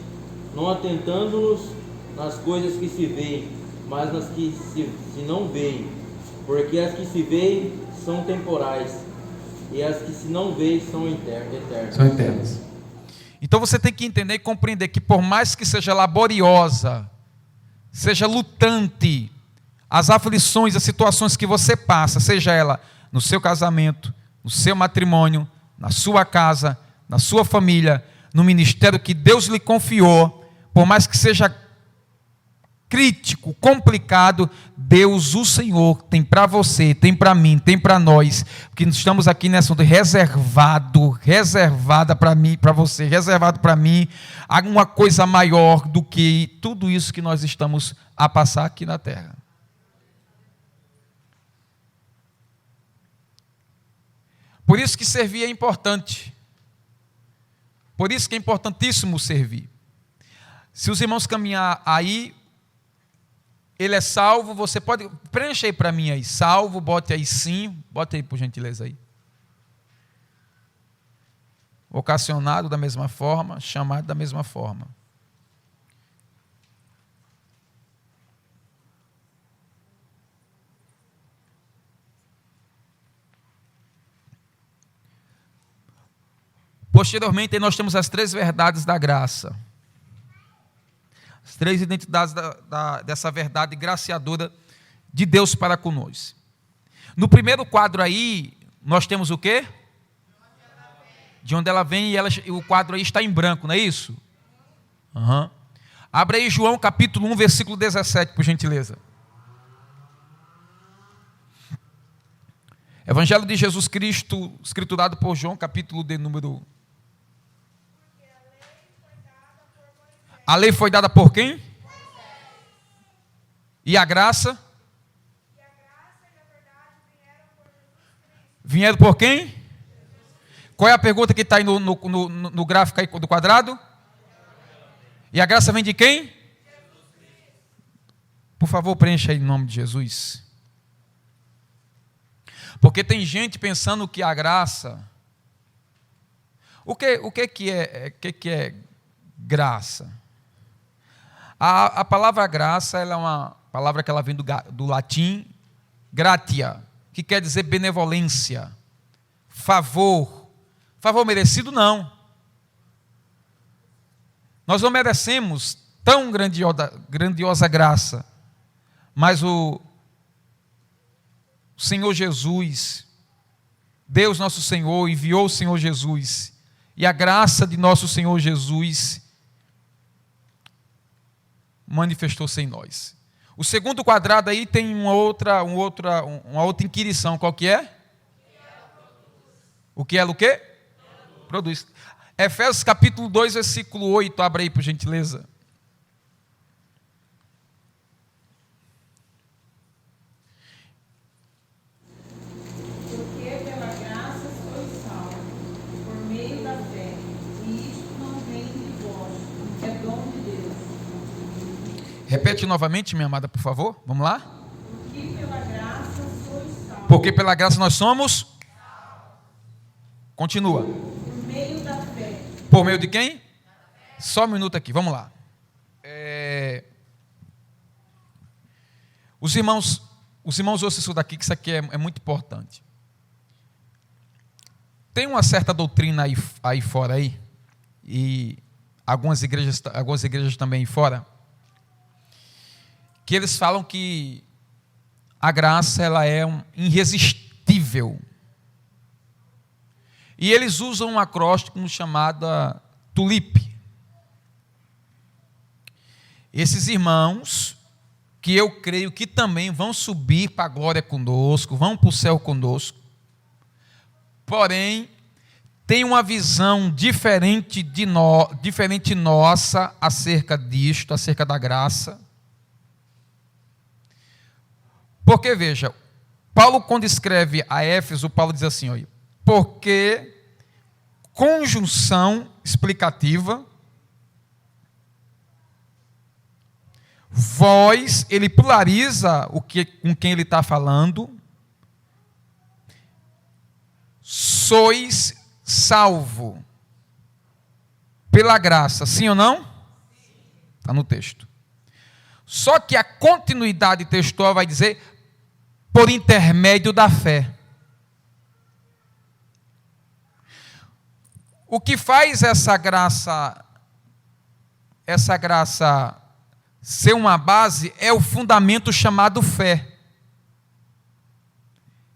Speaker 5: não atentando-nos nas coisas que se veem, mas nas que se não veem, porque as que se veem são temporais, e as que se não veem são eternas.
Speaker 1: São eternas. Então você tem que entender e compreender que por mais que seja laboriosa, seja lutante, as aflições, as situações que você passa, seja ela no seu casamento, no seu matrimônio, na sua casa, na sua família, no ministério que Deus lhe confiou, por mais que seja crítico, complicado, Deus, o Senhor, tem para você, tem para mim, tem para nós, porque estamos aqui nessa reservada para mim, para você, reservado para mim, alguma coisa maior do que tudo isso que nós estamos a passar aqui na terra. Por isso que servir é importante. Por isso que é importantíssimo servir. Se os irmãos caminhar aí, ele é salvo, você pode, preencha aí para mim aí, salvo, bote aí sim, bote aí por gentileza aí. Vocacionado da mesma forma, chamado da mesma forma. Posteriormente, nós temos as 3 verdades da graça. As 3 identidades dessa verdade graciadora de Deus para conosco. No primeiro quadro aí, nós temos o quê? De onde ela vem, e o quadro aí está em branco, não é isso? Uhum. Abre aí João capítulo 1, versículo 17, por gentileza. Evangelho de Jesus Cristo, escriturado por João, capítulo de número... A lei foi dada por quem? E a graça? Vieram por quem? Qual é a pergunta que está aí no gráfico aí do quadrado? E a graça vem de quem? Por favor, preencha aí em nome de Jesus. Porque tem gente pensando que a graça... O que é graça? A palavra graça, ela é uma palavra que ela vem do latim gratia, que quer dizer benevolência, favor. Favor merecido, não. Nós não merecemos tão grandiosa graça, Mas o Senhor Jesus, Deus nosso Senhor, enviou o Senhor Jesus, e a graça de nosso Senhor Jesus manifestou-se em nós. O segundo quadrado aí tem uma outra inquirição. Qual que é? O que ela o quê? Produz. Efésios capítulo 2, versículo 8. Abra aí, por gentileza.
Speaker 4: Porque pela graça sois salvos, por meio da fé, e isto não vem de vós, é dom de Deus.
Speaker 1: Repete novamente, minha amada, por favor. Vamos lá?
Speaker 4: Porque pela graça sois salvos,
Speaker 1: Porque pela graça nós somos. Continua.
Speaker 4: por meio da fé.
Speaker 1: Por meio de quem? Só um minuto aqui, vamos lá. Os irmãos ouçam isso daqui, que isso aqui é muito importante. Tem uma certa doutrina aí fora, e algumas igrejas também aí fora, que eles falam que a graça ela é irresistível. E eles usam um acróstico chamado TULIP. Esses irmãos, que eu creio que também vão subir para a glória conosco, vão para o céu conosco, porém, tem uma visão diferente nossa acerca disto, acerca da graça. Porque, veja, Paulo, quando escreve a Éfeso, Paulo diz assim, olha, porque conjunção explicativa, vós, ele polariza com quem ele está falando, sois salvo pela graça, sim ou não? Está no texto. Só que a continuidade textual vai dizer por intermédio da fé. O que faz essa graça ser uma base é o fundamento chamado fé.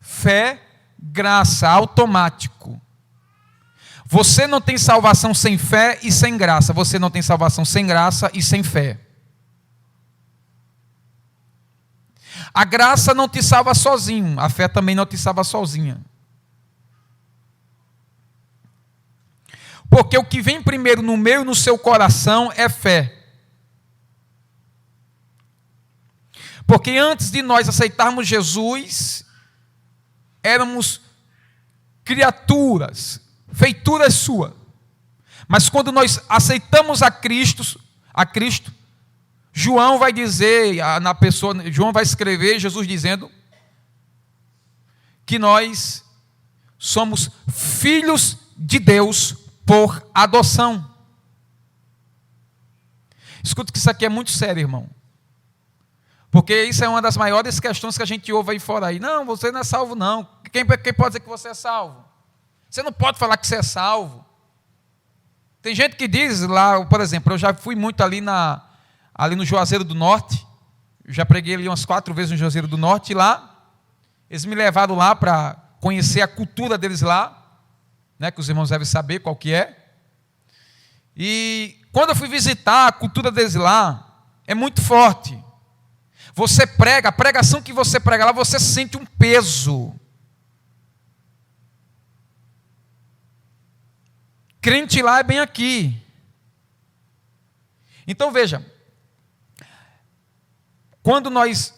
Speaker 1: Fé, graça, automático. Você não tem salvação sem fé e sem graça. Você não tem salvação sem graça e sem fé. A graça não te salva sozinho. A fé também não te salva sozinha. Porque o que vem primeiro no meu e no seu coração é fé. Porque antes de nós aceitarmos Jesus, éramos criaturas, feituras suas. Mas quando nós aceitamos a Cristo, João vai dizer, João vai escrever, Jesus dizendo que nós somos filhos de Deus por adoção. Escuta que isso aqui é muito sério, irmão. Porque isso é uma das maiores questões que a gente ouve aí fora aí. Não, você não é salvo não. Quem pode dizer que você é salvo? Você não pode falar que você é salvo. Tem gente que diz lá, por exemplo, eu já fui muito ali no Juazeiro do Norte. Eu já preguei ali umas 4 vezes no Juazeiro do Norte. E lá, eles me levaram lá para conhecer a cultura deles lá. Né, que os irmãos devem saber qual que é. E quando eu fui visitar a cultura deles lá, é muito forte. Você prega, a pregação que você prega lá, você sente um peso. Crente lá é bem aqui. Então veja, quando nós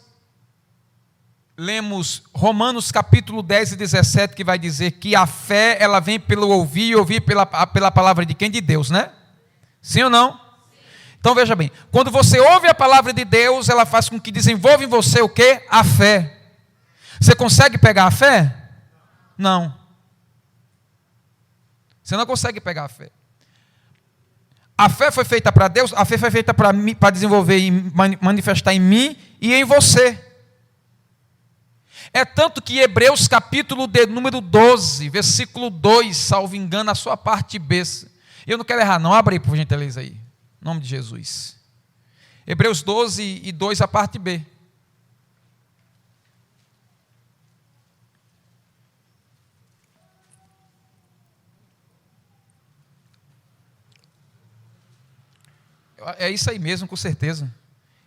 Speaker 1: lemos Romanos capítulo 10 e 17, que vai dizer que a fé, ela vem pelo ouvir, e ouvir pela palavra de quem? De Deus, né? Sim ou não? Sim. Então veja bem, quando você ouve a palavra de Deus, ela faz com que desenvolva em você o quê? A fé. Você consegue pegar a fé? Não. Você não consegue pegar a fé. A fé foi feita para Deus, a fé foi feita para desenvolver e manifestar em mim e em você. É tanto que Hebreus capítulo número 12, versículo 2, salvo engano, a sua parte B. Eu não quero errar não, abre aí por gentileza aí. Em nome de Jesus. Hebreus 12 e 2, a parte B. É isso aí mesmo, com certeza.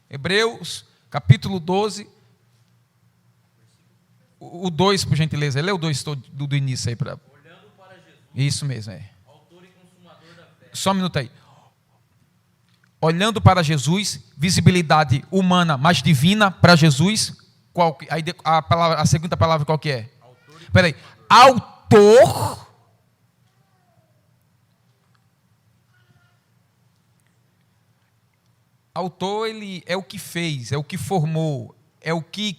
Speaker 1: Hebreus, capítulo 12. O 2, por gentileza. Lê o 2 do início aí. Olhando para Jesus. Isso mesmo, é. Autor e consumador da fé. Só um minuto aí. Olhando para Jesus, visibilidade humana, mas divina para Jesus. Aí a segunda palavra qual que é? Espera aí. Autor. Autor, ele é o que fez, é o que formou, é o que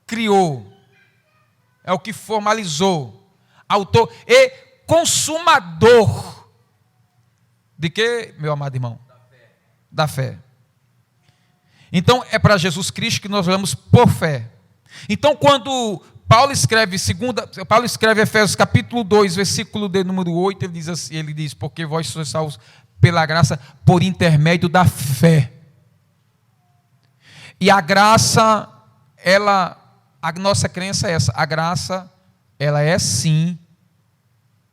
Speaker 1: criou, é o que formalizou. Autor e consumador. De que, meu amado irmão? Da fé. Então, é para Jesus Cristo que nós olhamos por fé. Então, quando Paulo escreve Efésios capítulo 2, versículo de número 8, ele diz assim, ele diz, porque vós sois salvos pela graça, por intermédio da fé. E a graça, a nossa crença é essa, a graça, ela é sim,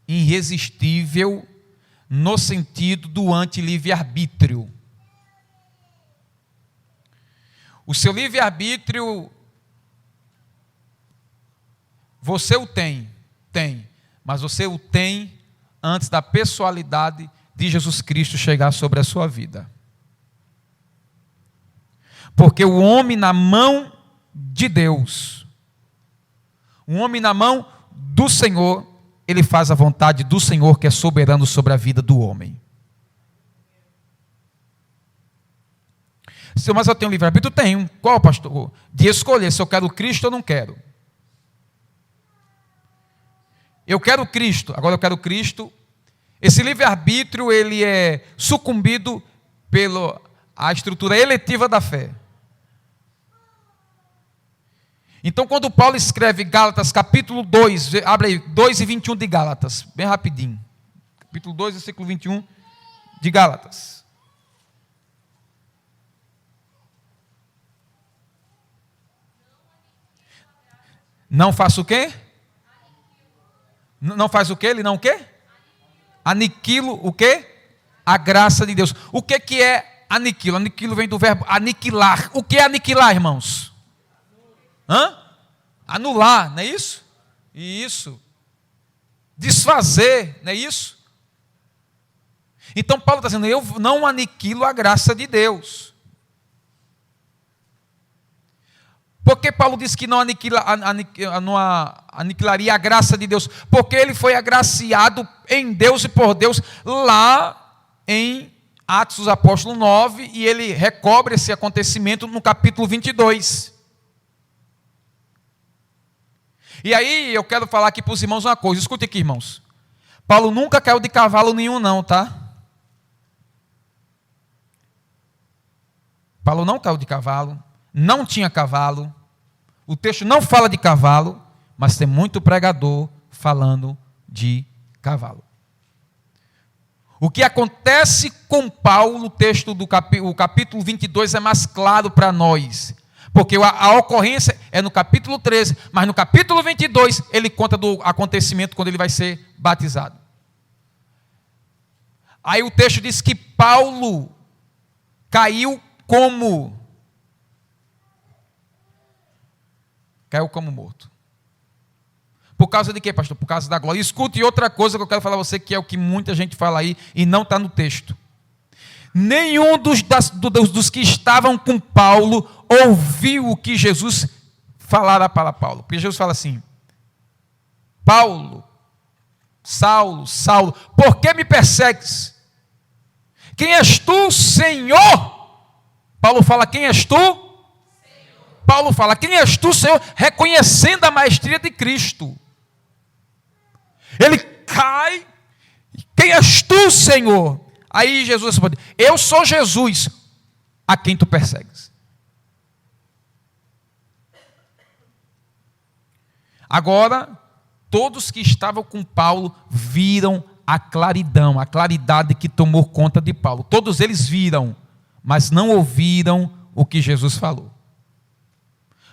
Speaker 1: irresistível, no sentido do anti-livre-arbítrio. O seu livre-arbítrio, você o tem, mas você o tem antes da pessoalidade de Jesus Cristo chegar sobre a sua vida. Porque o homem na mão de Deus, o homem na mão do Senhor, ele faz a vontade do Senhor que é soberano sobre a vida do homem. Mas eu tenho livre-arbítrio? Tenho. Qual, pastor? De escolher se eu quero Cristo ou não quero. Eu quero Cristo, agora eu quero Cristo. Esse livre-arbítrio, ele é sucumbido pela estrutura eletiva da fé. Então, quando Paulo escreve Gálatas, capítulo 2, abre aí, 2 e 21 de Gálatas, bem rapidinho. Capítulo 2, versículo 21 de Gálatas. Não faça o quê? Não faz o quê? Ele não o quê? Aniquilo o quê? A graça de Deus. O que é aniquilo? Aniquilo vem do verbo aniquilar. O que é aniquilar, irmãos? Anular, não é isso? Isso. Desfazer, não é isso? Então Paulo está dizendo, eu não aniquilo a graça de Deus. Por que Paulo diz que não aniquilaria a graça de Deus? Porque ele foi agraciado em Deus e por Deus lá em Atos dos Apóstolos 9, e ele recobre esse acontecimento no capítulo 22. E aí eu quero falar aqui para os irmãos uma coisa, escute aqui, irmãos. Paulo nunca caiu de cavalo nenhum não, tá? Paulo não caiu de cavalo, não tinha cavalo. O texto não fala de cavalo, mas tem muito pregador falando de cavalo. O que acontece com Paulo, o texto do capítulo 22 é mais claro para nós. Porque a ocorrência é no capítulo 13, mas no capítulo 22 ele conta do acontecimento quando ele vai ser batizado. Aí o texto diz que Paulo caiu como morto. Por causa de quê, pastor? Por causa da glória. Escute outra coisa que eu quero falar a você, que é o que muita gente fala aí e não está no texto. Nenhum dos que estavam com Paulo ouviu o que Jesus falara para Paulo. Porque Jesus fala assim, Paulo, Saulo, Saulo, por que me persegues? Quem és tu, Senhor? Paulo fala, quem és tu? Senhor. Paulo fala, quem és tu, Senhor? Reconhecendo a maestria de Cristo. Ele cai, quem és tu, Senhor? Aí Jesus responde, eu sou Jesus, a quem tu persegues. Agora, todos que estavam com Paulo viram a claridade que tomou conta de Paulo. Todos eles viram, mas não ouviram o que Jesus falou.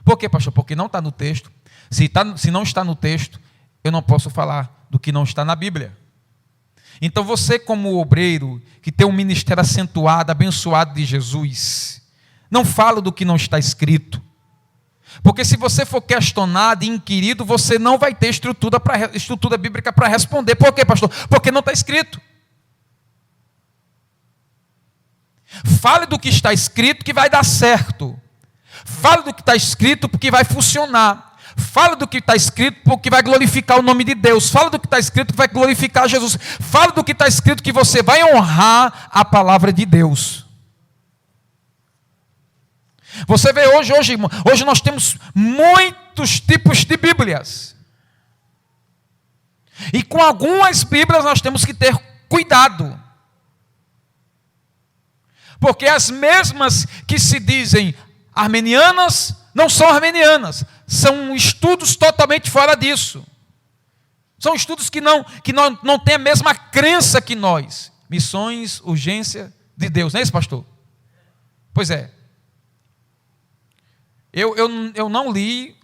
Speaker 1: Por quê, pastor? Porque não está no texto. Se não está no texto, eu não posso falar do que não está na Bíblia. Então você, como obreiro, que tem um ministério acentuado, abençoado de Jesus, não fala do que não está escrito. Porque se você for questionado e inquirido, você não vai ter estrutura bíblica para responder. Por quê, pastor? Porque não está escrito. Fale do que está escrito que vai dar certo. Fale do que está escrito porque vai funcionar. Fala do que está escrito porque vai glorificar o nome de Deus. Fala do que está escrito que vai glorificar Jesus. Fala do que está escrito que você vai honrar a palavra de Deus. Você vê hoje, irmão, hoje nós temos muitos tipos de Bíblias. E com algumas Bíblias nós temos que ter cuidado. Porque as mesmas que se dizem armenianas, não são armenianas. São estudos totalmente fora disso. São estudos que não têm a mesma crença que nós. Missões, urgência de Deus. Não é isso, pastor? Pois é. Eu não li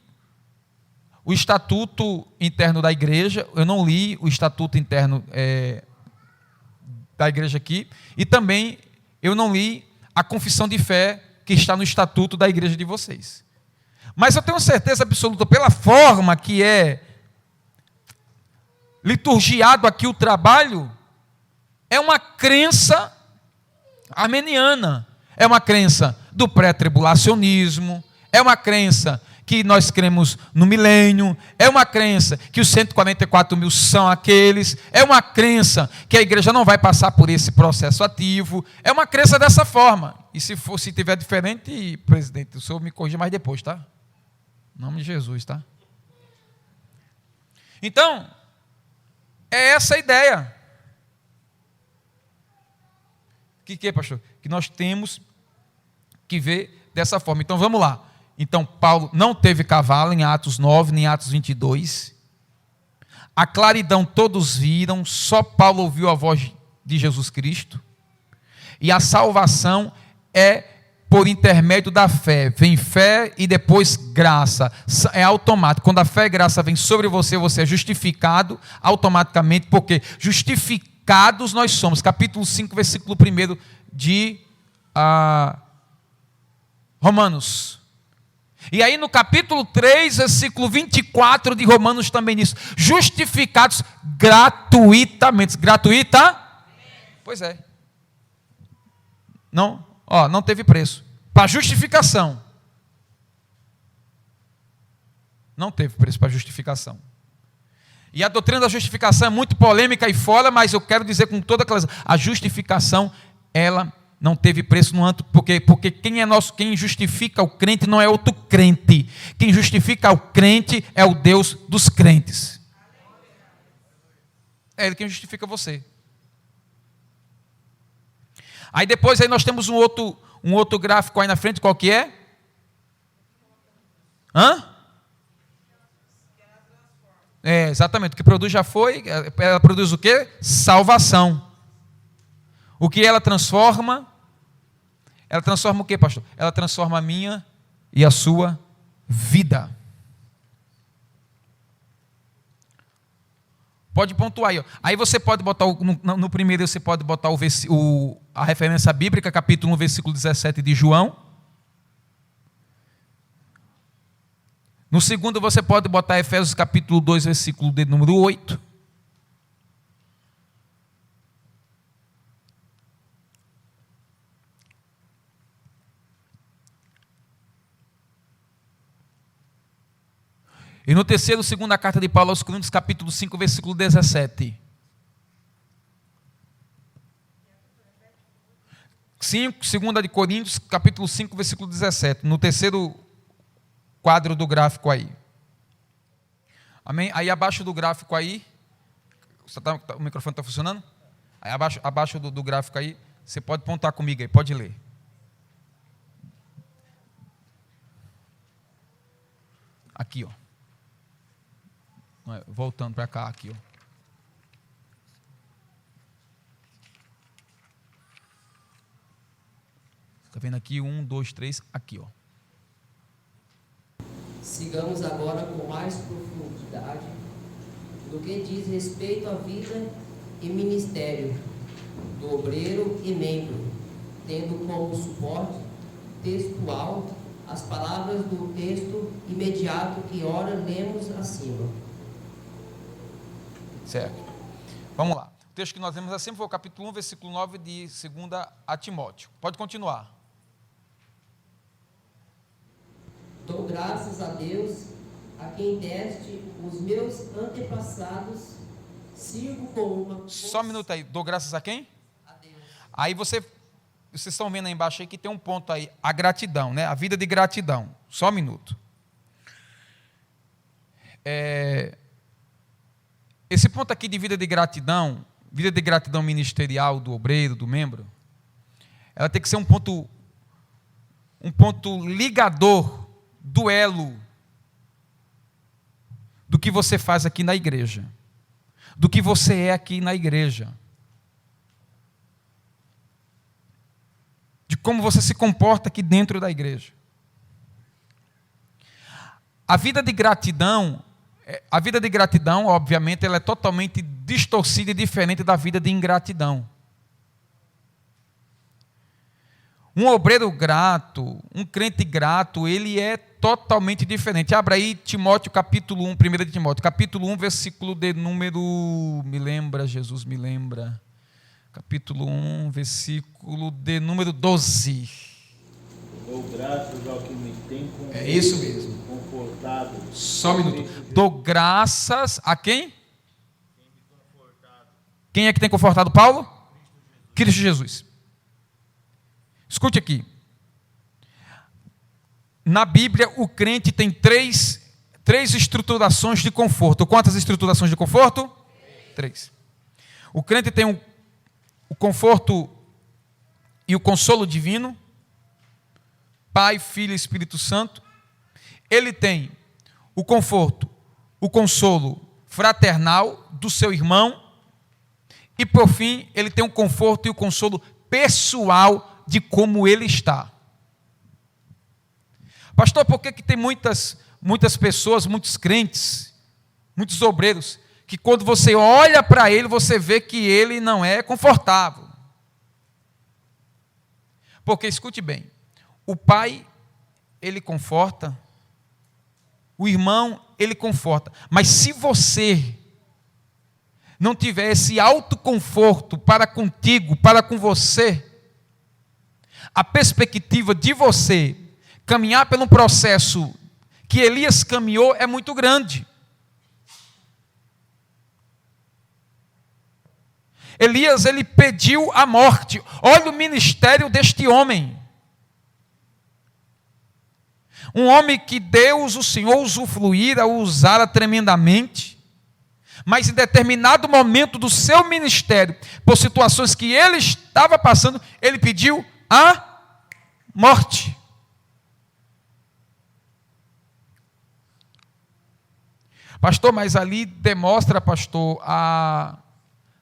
Speaker 1: o estatuto interno da igreja. Eu não li o estatuto interno da igreja aqui. E também eu não li a confissão de fé que está no estatuto da igreja de vocês. Mas eu tenho certeza absoluta, pela forma que é liturgiado aqui o trabalho, é uma crença armeniana, é uma crença do pré-tribulacionismo, é uma crença que nós cremos no milênio, é uma crença que os 144 mil são aqueles, é uma crença que a igreja não vai passar por esse processo ativo, é uma crença dessa forma. E se tiver diferente, presidente, o senhor me corrija mais depois, tá? Em nome de Jesus, tá? Então, é essa a ideia. Que pastor? Que nós temos que ver dessa forma. Então, vamos lá. Então, Paulo não teve cavalo em Atos 9, nem em Atos 22. A claridão todos viram, só Paulo ouviu a voz de Jesus Cristo. E a salvação é por intermédio da fé. Vem fé e depois graça. É automático. Quando a fé e graça vem sobre você, você é justificado automaticamente, porque justificados nós somos. Capítulo 5, versículo 1 de Romanos. E aí no capítulo 3, versículo 24 de Romanos também diz: justificados gratuitamente. Gratuita? Pois é. Não teve preço. Para justificação. Não teve preço para justificação. E a doutrina da justificação é muito polêmica aí fora, mas eu quero dizer com toda clareza, a justificação, ela não teve preço no anto, porque quem justifica o crente não é outro crente. Quem justifica o crente é o Deus dos crentes. É Ele quem justifica você. Aí depois aí nós temos um outro gráfico aí na frente, qual que é? É, exatamente, o que produz já foi, ela produz o quê? Salvação. O que ela transforma? Ela transforma o quê, pastor? Ela transforma a minha e a sua vida. Pode pontuar aí. Aí você pode botar, no primeiro você pode botar a referência bíblica, capítulo 1, versículo 17 de João. No segundo você pode botar Efésios capítulo 2, versículo de número 8. E no terceiro, segunda carta de Paulo aos Coríntios, capítulo 5, versículo 17. 5, segunda de Coríntios, capítulo 5, versículo 17. No terceiro quadro do gráfico aí. Amém? Aí abaixo do gráfico aí, o microfone está funcionando? Aí abaixo do gráfico aí, você pode pontar comigo aí, pode ler. Aqui, ó. Voltando para cá, aqui, ó. Está vendo aqui? 1, 2, 3, aqui, ó.
Speaker 7: Sigamos agora com mais profundidade no que diz respeito à vida e ministério do obreiro e membro, tendo como suporte textual as palavras do texto imediato que ora lemos acima.
Speaker 1: Certo. Vamos lá. O texto que nós lemos acima foi o capítulo 1, versículo 9 de 2 a Timóteo. Pode continuar.
Speaker 7: Dou graças a Deus, a quem deste os meus antepassados, sirvo com uma...
Speaker 1: Só um minuto aí. Dou graças a quem?
Speaker 7: A Deus.
Speaker 1: Aí vocês estão vendo aí embaixo aí que tem um ponto aí, a gratidão, né? A vida de gratidão. Só um minuto. Esse ponto aqui de vida de gratidão ministerial do obreiro, do membro, ela tem que ser um ponto ligador do elo do que você faz aqui na igreja, do que você é aqui na igreja, de como você se comporta aqui dentro da igreja. A vida de gratidão, obviamente, ela é totalmente distorcida e diferente da vida de ingratidão. Um obreiro grato, um crente grato, ele é totalmente diferente. Abra aí Timóteo, capítulo 1, 1 de Timóteo, capítulo 1, versículo de número... Jesus me lembra. Capítulo 1, versículo de número 12.
Speaker 6: Dou graças ao que me tem
Speaker 1: É isso mesmo.
Speaker 6: confortado.
Speaker 1: Só um minuto. Dou graças a quem? Quem é que tem confortado Paulo? Cristo Jesus. Escute aqui. Na Bíblia, o crente tem três estruturações de conforto. Quantas estruturações de conforto? 3. O crente tem o conforto e o consolo divino, Pai, Filho e Espírito Santo. Ele tem o conforto, o consolo fraternal do seu irmão. E, por fim, ele tem o conforto e o consolo pessoal de como ele está. Pastor, por que tem muitas pessoas, muitos crentes, muitos obreiros, que quando você olha para ele, você vê que ele não é confortável? Porque, escute bem, o pai, ele conforta, o irmão, ele conforta, mas se você não tiver esse autoconforto para contigo, para com você, a perspectiva de você caminhar pelo processo que Elias caminhou é muito grande. Elias, ele pediu a morte. Olha o ministério deste homem. Um homem que Deus, o Senhor, usufruíra, usara tremendamente, mas em determinado momento do seu ministério, por situações que ele estava passando, ele pediu a morte. Pastor, mas ali demonstra, pastor, a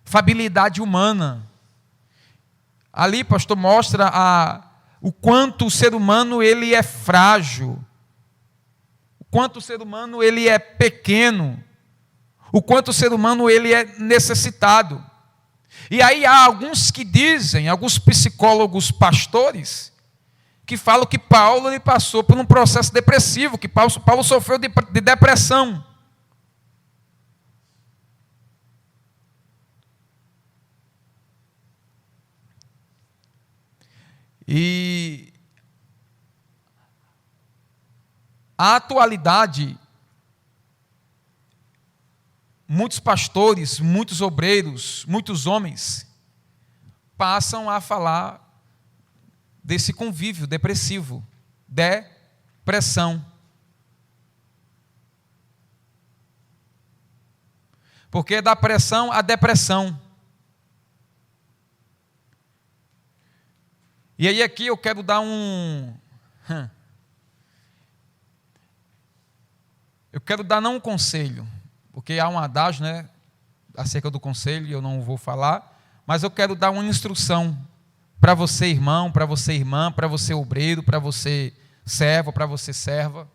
Speaker 1: fabilidade humana. Ali, pastor, mostra o quanto o ser humano ele é frágil, o quanto o ser humano ele é pequeno, o quanto o ser humano ele é necessitado. E aí há alguns que dizem, alguns psicólogos pastores, que falam que Paulo ele passou por um processo depressivo, que Paulo sofreu de depressão. E a atualidade, muitos pastores, muitos obreiros, muitos homens passam a falar desse convívio depressivo, depressão. Porque é da pressão à depressão. E aí aqui eu quero dar eu quero dar não um conselho, porque há um adágio, né, acerca do conselho, e eu não vou falar, mas eu quero dar uma instrução para você, irmão, para você, irmã, para você, obreiro, para você, servo, para você, serva,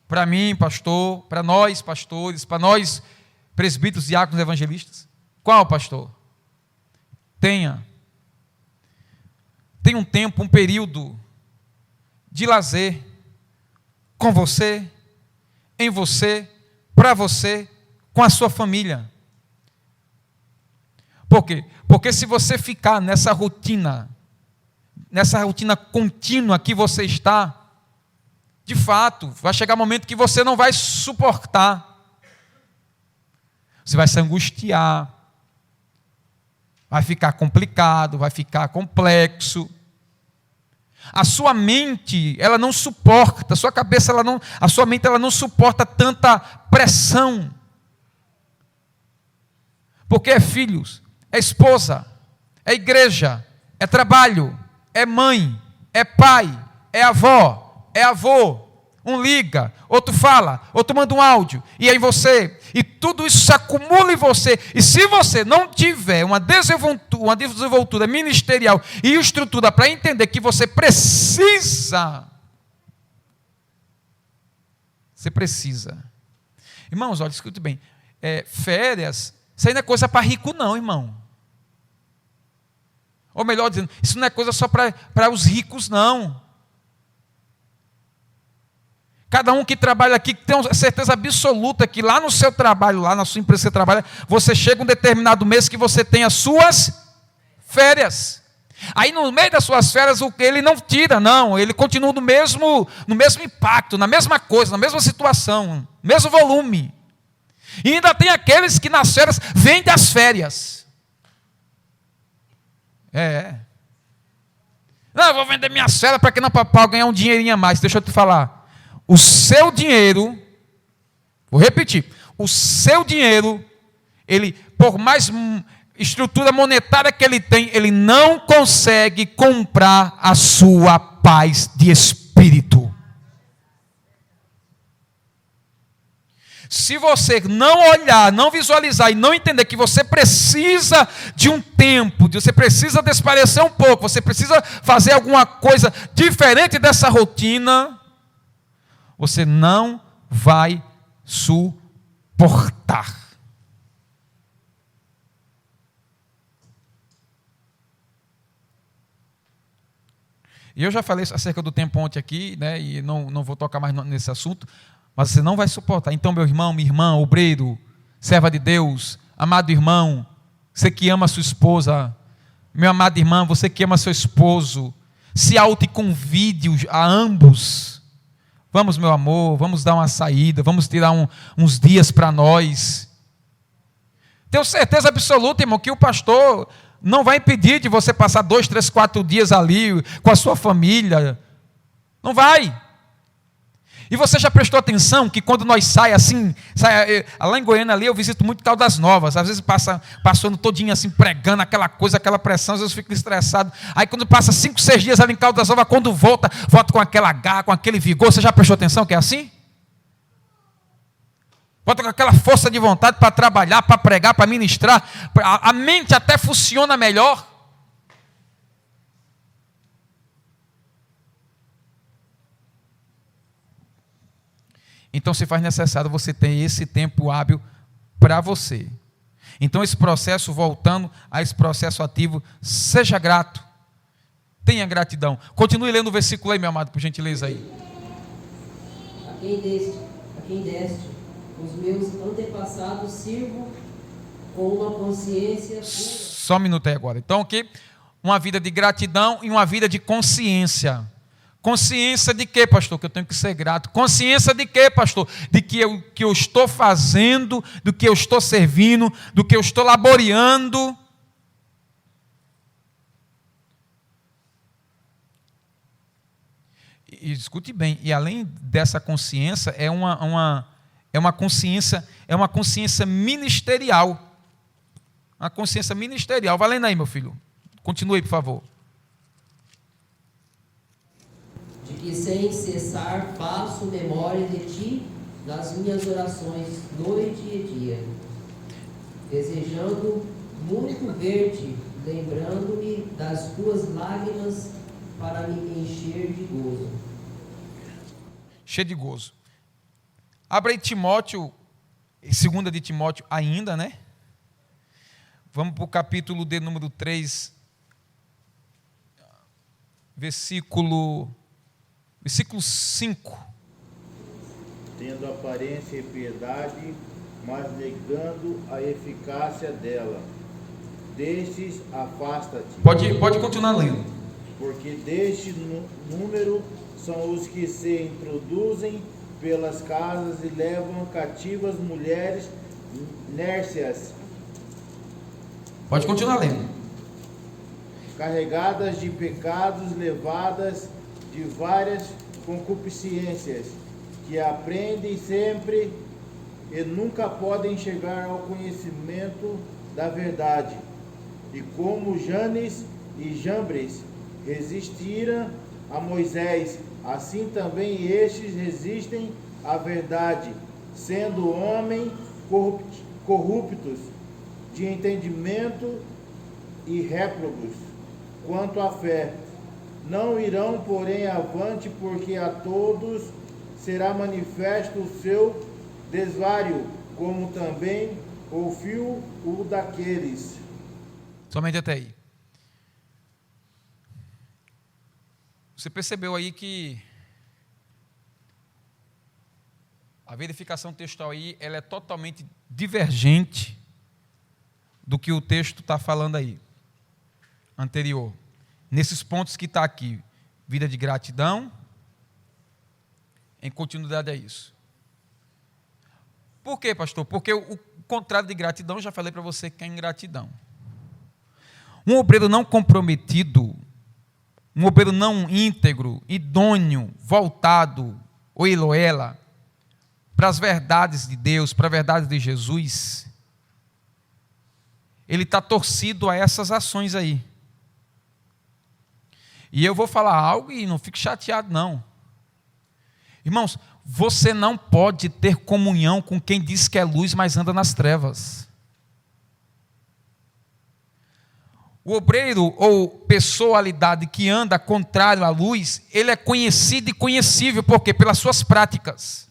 Speaker 1: para mim, pastor, para nós, pastores, para nós, presbíteros, diáconos, evangelistas. Qual, pastor? Tenha um tempo, um período de lazer com você, em você, para você, com a sua família. Por quê? Porque se você ficar nessa rotina contínua que você está, de fato, vai chegar um momento que você não vai suportar. Você vai se angustiar, vai ficar complicado, vai ficar complexo. A sua mente, ela não suporta, a sua cabeça, a sua mente, ela não suporta tanta pressão. Porque é filhos, é esposa, é igreja, é trabalho, é mãe, é pai, é avó, é avô. Um liga, outro fala, outro manda um áudio, e aí você, e tudo isso se acumula em você, e se você não tiver uma desenvoltura ministerial e estrutura para entender que você precisa, irmãos, olha, escute bem, férias, isso aí não é coisa para rico não, irmão, ou melhor dizendo, isso não é coisa só para os ricos não. Cada um que trabalha aqui tem certeza absoluta que lá no seu trabalho, lá na sua empresa que você trabalha, você chega um determinado mês que você tem as suas férias. Aí no meio das suas férias ele não tira, não, ele continua no mesmo impacto, na mesma coisa, na mesma situação, mesmo volume. E ainda tem aqueles que nas férias vendem as férias. Não, eu vou vender minhas férias para que não para ganhar um dinheirinho a mais. Deixa eu te falar. O seu dinheiro, vou repetir, o seu dinheiro, ele, por mais estrutura monetária que ele tem, ele não consegue comprar a sua paz de espírito. Se você não olhar, não visualizar e não entender que você precisa de um tempo, você precisa desaparecer um pouco, você precisa fazer alguma coisa diferente dessa rotina, você não vai suportar. E eu já falei acerca do tempo ontem aqui, né, e não vou tocar mais nesse assunto, mas você não vai suportar. Então, meu irmão, minha irmã, obreiro, serva de Deus, amado irmão, você que ama sua esposa, meu amado irmão, você que ama seu esposo, se autoconvide a ambos. Vamos, meu amor, vamos dar uma saída, vamos tirar uns dias para nós. Tenho certeza absoluta, irmão, que o pastor não vai impedir de você passar 2, 3, 4 dias ali com a sua família. Não vai. E você já prestou atenção que quando nós lá em Goiânia ali eu visito muito Caldas Novas, às vezes passando todinho assim, pregando aquela coisa, aquela pressão, às vezes eu fico estressado. Aí quando passa 5, 6 dias ali em Caldas Novas, quando volta com aquela garra, com aquele vigor. Você já prestou atenção que é assim? Volta com aquela força de vontade para trabalhar, para pregar, para ministrar. A mente até funciona melhor. Então se faz necessário você ter esse tempo hábil para você. Então esse processo, voltando a esse processo ativo, seja grato, tenha gratidão. Continue lendo o versículo aí, meu amado, por gentileza aí.
Speaker 7: A quem deste, os meus antepassados sirvo com uma consciência pura.
Speaker 1: Só um minuto aí agora. Então aqui, uma vida de gratidão e uma vida de consciência. Consciência de quê, pastor? Que eu tenho que ser grato. Consciência de quê, pastor? De que eu estou fazendo, do que eu estou servindo, do que eu estou laboreando. E escute bem, e além dessa consciência, é uma consciência ministerial. Uma consciência ministerial. Vai lendo aí, meu filho. Continue, por favor.
Speaker 7: De que sem cessar faço memória de ti nas minhas orações, noite e dia, desejando muito ver-te, lembrando-me das tuas lágrimas para me encher de gozo.
Speaker 1: Cheio de gozo. Abra aí Timóteo, 2 de Timóteo ainda, né? Vamos para o capítulo de número 3, versículo 5.
Speaker 6: Tendo aparência e piedade, mas negando a eficácia dela. Destes afasta-te.
Speaker 1: Pode continuar lendo.
Speaker 6: Porque deste número são os que se introduzem pelas casas e levam cativas mulheres nércias,
Speaker 1: Pode continuar lendo.
Speaker 6: carregadas de pecados, levadas de várias concupiscências, que aprendem sempre e nunca podem chegar ao conhecimento da verdade. E como Janes e Jambres resistiram a Moisés, assim também estes resistem à verdade, sendo homens corruptos de entendimento e réprobos quanto à fé. Não irão, porém, avante, porque a todos será manifesto o seu desvario, como também ouviu o daqueles.
Speaker 1: Somente até aí. Você percebeu aí que a verificação textual aí, ela é totalmente divergente do que o texto está falando aí, anterior. Nesses pontos que está aqui, vida de gratidão, em continuidade a isso. Por quê, pastor? Porque o contrário de gratidão, já falei para você que é ingratidão. Um obreiro não comprometido, um obreiro não íntegro, idôneo, voltado, ou ele ou ela, para as verdades de Deus, para a verdade de Jesus, ele está torcido a essas ações aí. E eu vou falar algo e não fique chateado, não. Irmãos, você não pode ter comunhão com quem diz que é luz, mas anda nas trevas. O obreiro ou pessoalidade que anda contrário à luz, ele é conhecido e conhecível, por quê? Pelas suas práticas.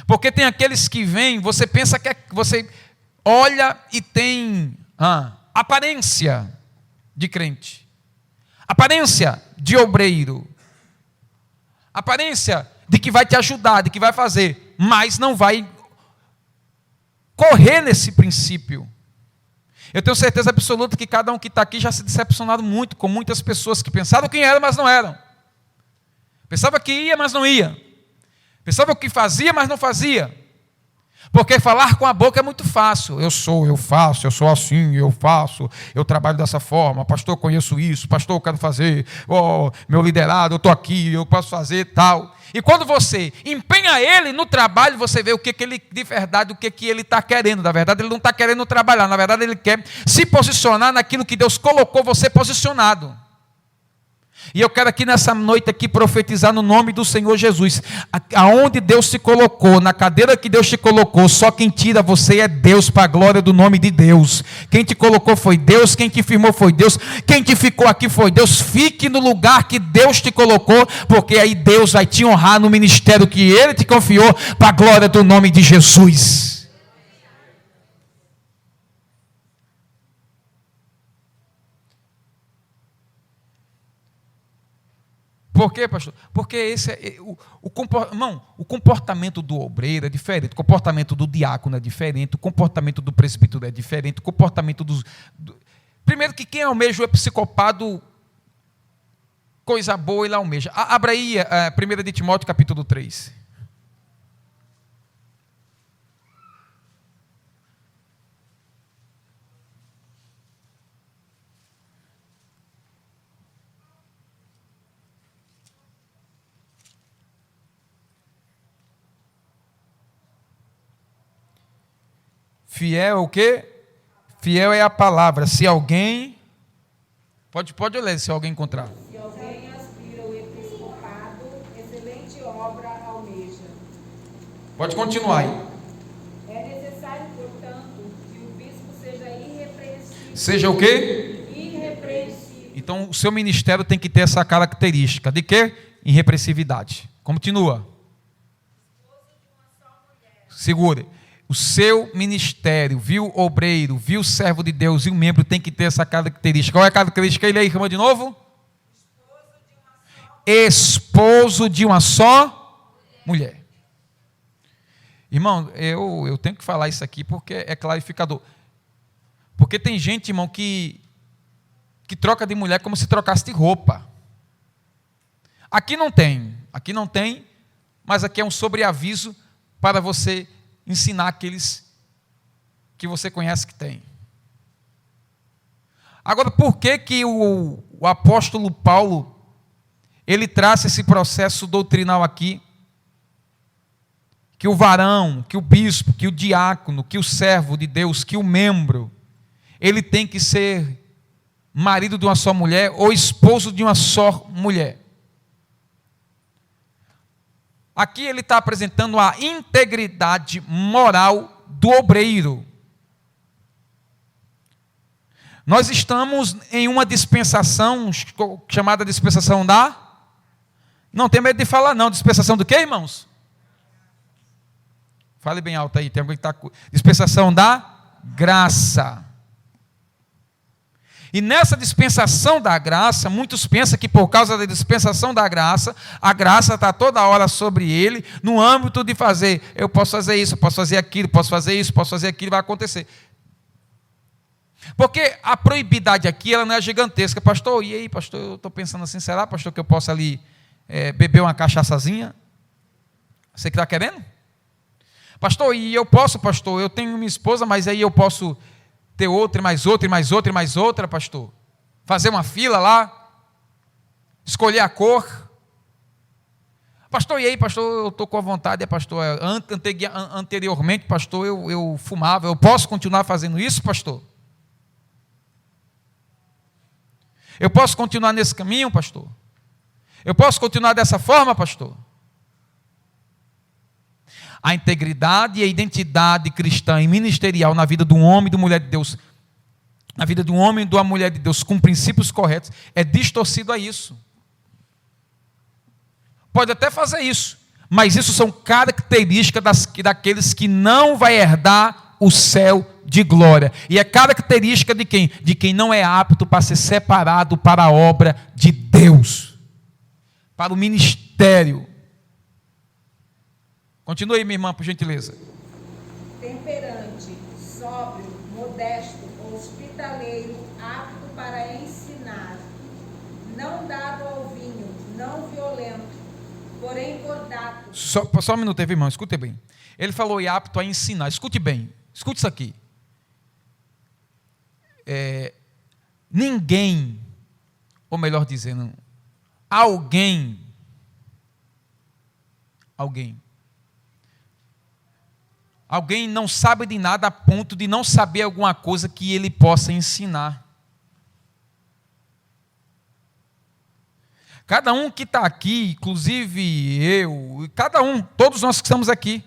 Speaker 1: Porque tem aqueles que vêm, você pensa que você olha e tem aparência de crente, aparência de obreiro, aparência de que vai te ajudar, de que vai fazer, mas não vai correr nesse princípio. Eu tenho certeza absoluta que cada um que está aqui já se decepcionado muito com muitas pessoas que pensavam quem eram, mas não eram. Pensava que ia, mas não ia. Pensava que fazia, mas não fazia. Porque falar com a boca é muito fácil. Eu faço, eu sou assim, eu faço, eu trabalho dessa forma, pastor, eu conheço isso, pastor, eu quero fazer, meu liderado, eu estou aqui, eu posso fazer tal. E quando você empenha ele no trabalho, você vê o que ele, de verdade, o que ele está querendo. Na verdade, ele não está querendo trabalhar, na verdade, ele quer se posicionar naquilo que Deus colocou você posicionado. E eu quero aqui nessa noite aqui profetizar no nome do Senhor Jesus. Aonde Deus te colocou, na cadeira que Deus te colocou, só quem tira você é Deus, para a glória do nome de Deus. Quem te colocou foi Deus, quem te firmou foi Deus, quem te ficou aqui foi Deus. Fique no lugar que Deus te colocou, porque aí Deus vai te honrar no ministério que Ele te confiou, para a glória do nome de Jesus. Por quê, pastor? Porque esse é o comportamento do obreiro é diferente, o comportamento do diácono é diferente, o comportamento do presbítero é diferente, o comportamento dos... Primeiro que quem almeja o psicopado, coisa boa ele almeja. Abra aí 1 de Timóteo capítulo 3. Fiel é o quê? Fiel é a palavra. Se alguém... Pode ler, se alguém encontrar.
Speaker 3: Se alguém aspira ao episcopado, excelente obra almeja.
Speaker 1: Pode continuar aí.
Speaker 3: É necessário, portanto, que o bispo seja irrepreensível.
Speaker 1: Seja o quê?
Speaker 3: Irrepreensível.
Speaker 1: Então, o seu ministério tem que ter essa característica. De quê? Irrepressividade. Continua. Segure. o seu ministério, viu obreiro, viu servo de Deus e o membro tem que ter essa característica. Qual é a característica? Ele aí, irmã, de novo? Esposo de uma só mulher. Irmão, eu tenho que falar isso aqui porque é clarificador. Porque tem gente, irmão, que troca de mulher como se trocasse de roupa. Aqui não tem, mas aqui é um sobreaviso para você ensinar aqueles que você conhece que tem. Agora, por que o apóstolo Paulo ele traça esse processo doutrinal aqui? Que o varão, que o bispo, que o diácono, que o servo de Deus, que o membro, ele tem que ser marido de uma só mulher ou esposo de uma só mulher. Aqui ele está apresentando a integridade moral do obreiro. Nós estamos em uma dispensação chamada dispensação da... Não tem medo de falar não, dispensação do quê, irmãos? Fale bem alto aí, tem alguém que está... Dispensação da graça. E nessa dispensação da graça, muitos pensam que por causa da dispensação da graça, a graça está toda hora sobre ele, no âmbito de fazer, eu posso fazer isso, eu posso fazer aquilo, posso fazer isso, posso fazer aquilo, vai acontecer. Porque a proibidade aqui, ela não é gigantesca. Pastor, e aí, pastor, eu estou pensando assim, será, pastor, que eu posso ali beber uma cachaçazinha? Você que está querendo? Pastor, e eu posso, pastor, eu tenho minha esposa, mas aí eu posso... ter outra, e mais outra, e mais outra, e mais outra, pastor. Fazer uma fila lá. Escolher a cor. Pastor, e aí, pastor, eu estou com a vontade, pastor. Anteriormente, pastor, eu fumava. Eu posso continuar fazendo isso, pastor? Eu posso continuar nesse caminho, pastor? Eu posso continuar dessa forma, pastor? A integridade e a identidade cristã e ministerial na vida de um homem e de uma mulher de Deus, na vida de um homem e de uma mulher de Deus com princípios corretos, é distorcido a isso. Pode até fazer isso, mas isso são características daqueles que não vai herdar o céu de glória. E é característica de quem? De quem não é apto para ser separado para a obra de Deus, para o ministério. Continue aí, minha irmã, por gentileza.
Speaker 8: Temperante, sóbrio, modesto, hospitaleiro, apto para ensinar, não dado ao vinho, não violento, porém cordato.
Speaker 1: Só um minuto, irmão, escute bem. Ele falou e apto a ensinar. Escute bem, escute isso aqui. Ninguém, ou melhor dizendo, alguém não sabe de nada a ponto de não saber alguma coisa que ele possa ensinar. Cada um que está aqui, inclusive eu, todos nós que estamos aqui,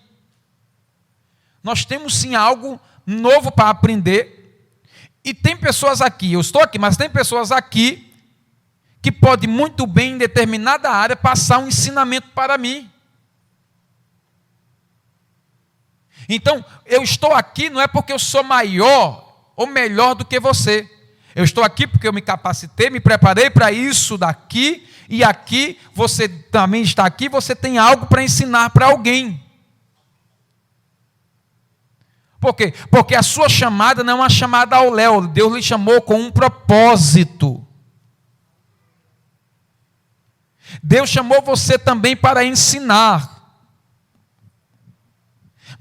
Speaker 1: nós temos sim algo novo para aprender. E tem pessoas aqui, eu estou aqui, mas tem pessoas aqui que podem muito bem em determinada área passar um ensinamento para mim. Então, eu estou aqui não é porque eu sou maior ou melhor do que você. Eu estou aqui porque eu me capacitei, me preparei para isso daqui, e aqui você também está aqui, você tem algo para ensinar para alguém. Por quê? Porque a sua chamada não é uma chamada ao léu, Deus lhe chamou com um propósito. Deus chamou você também para ensinar.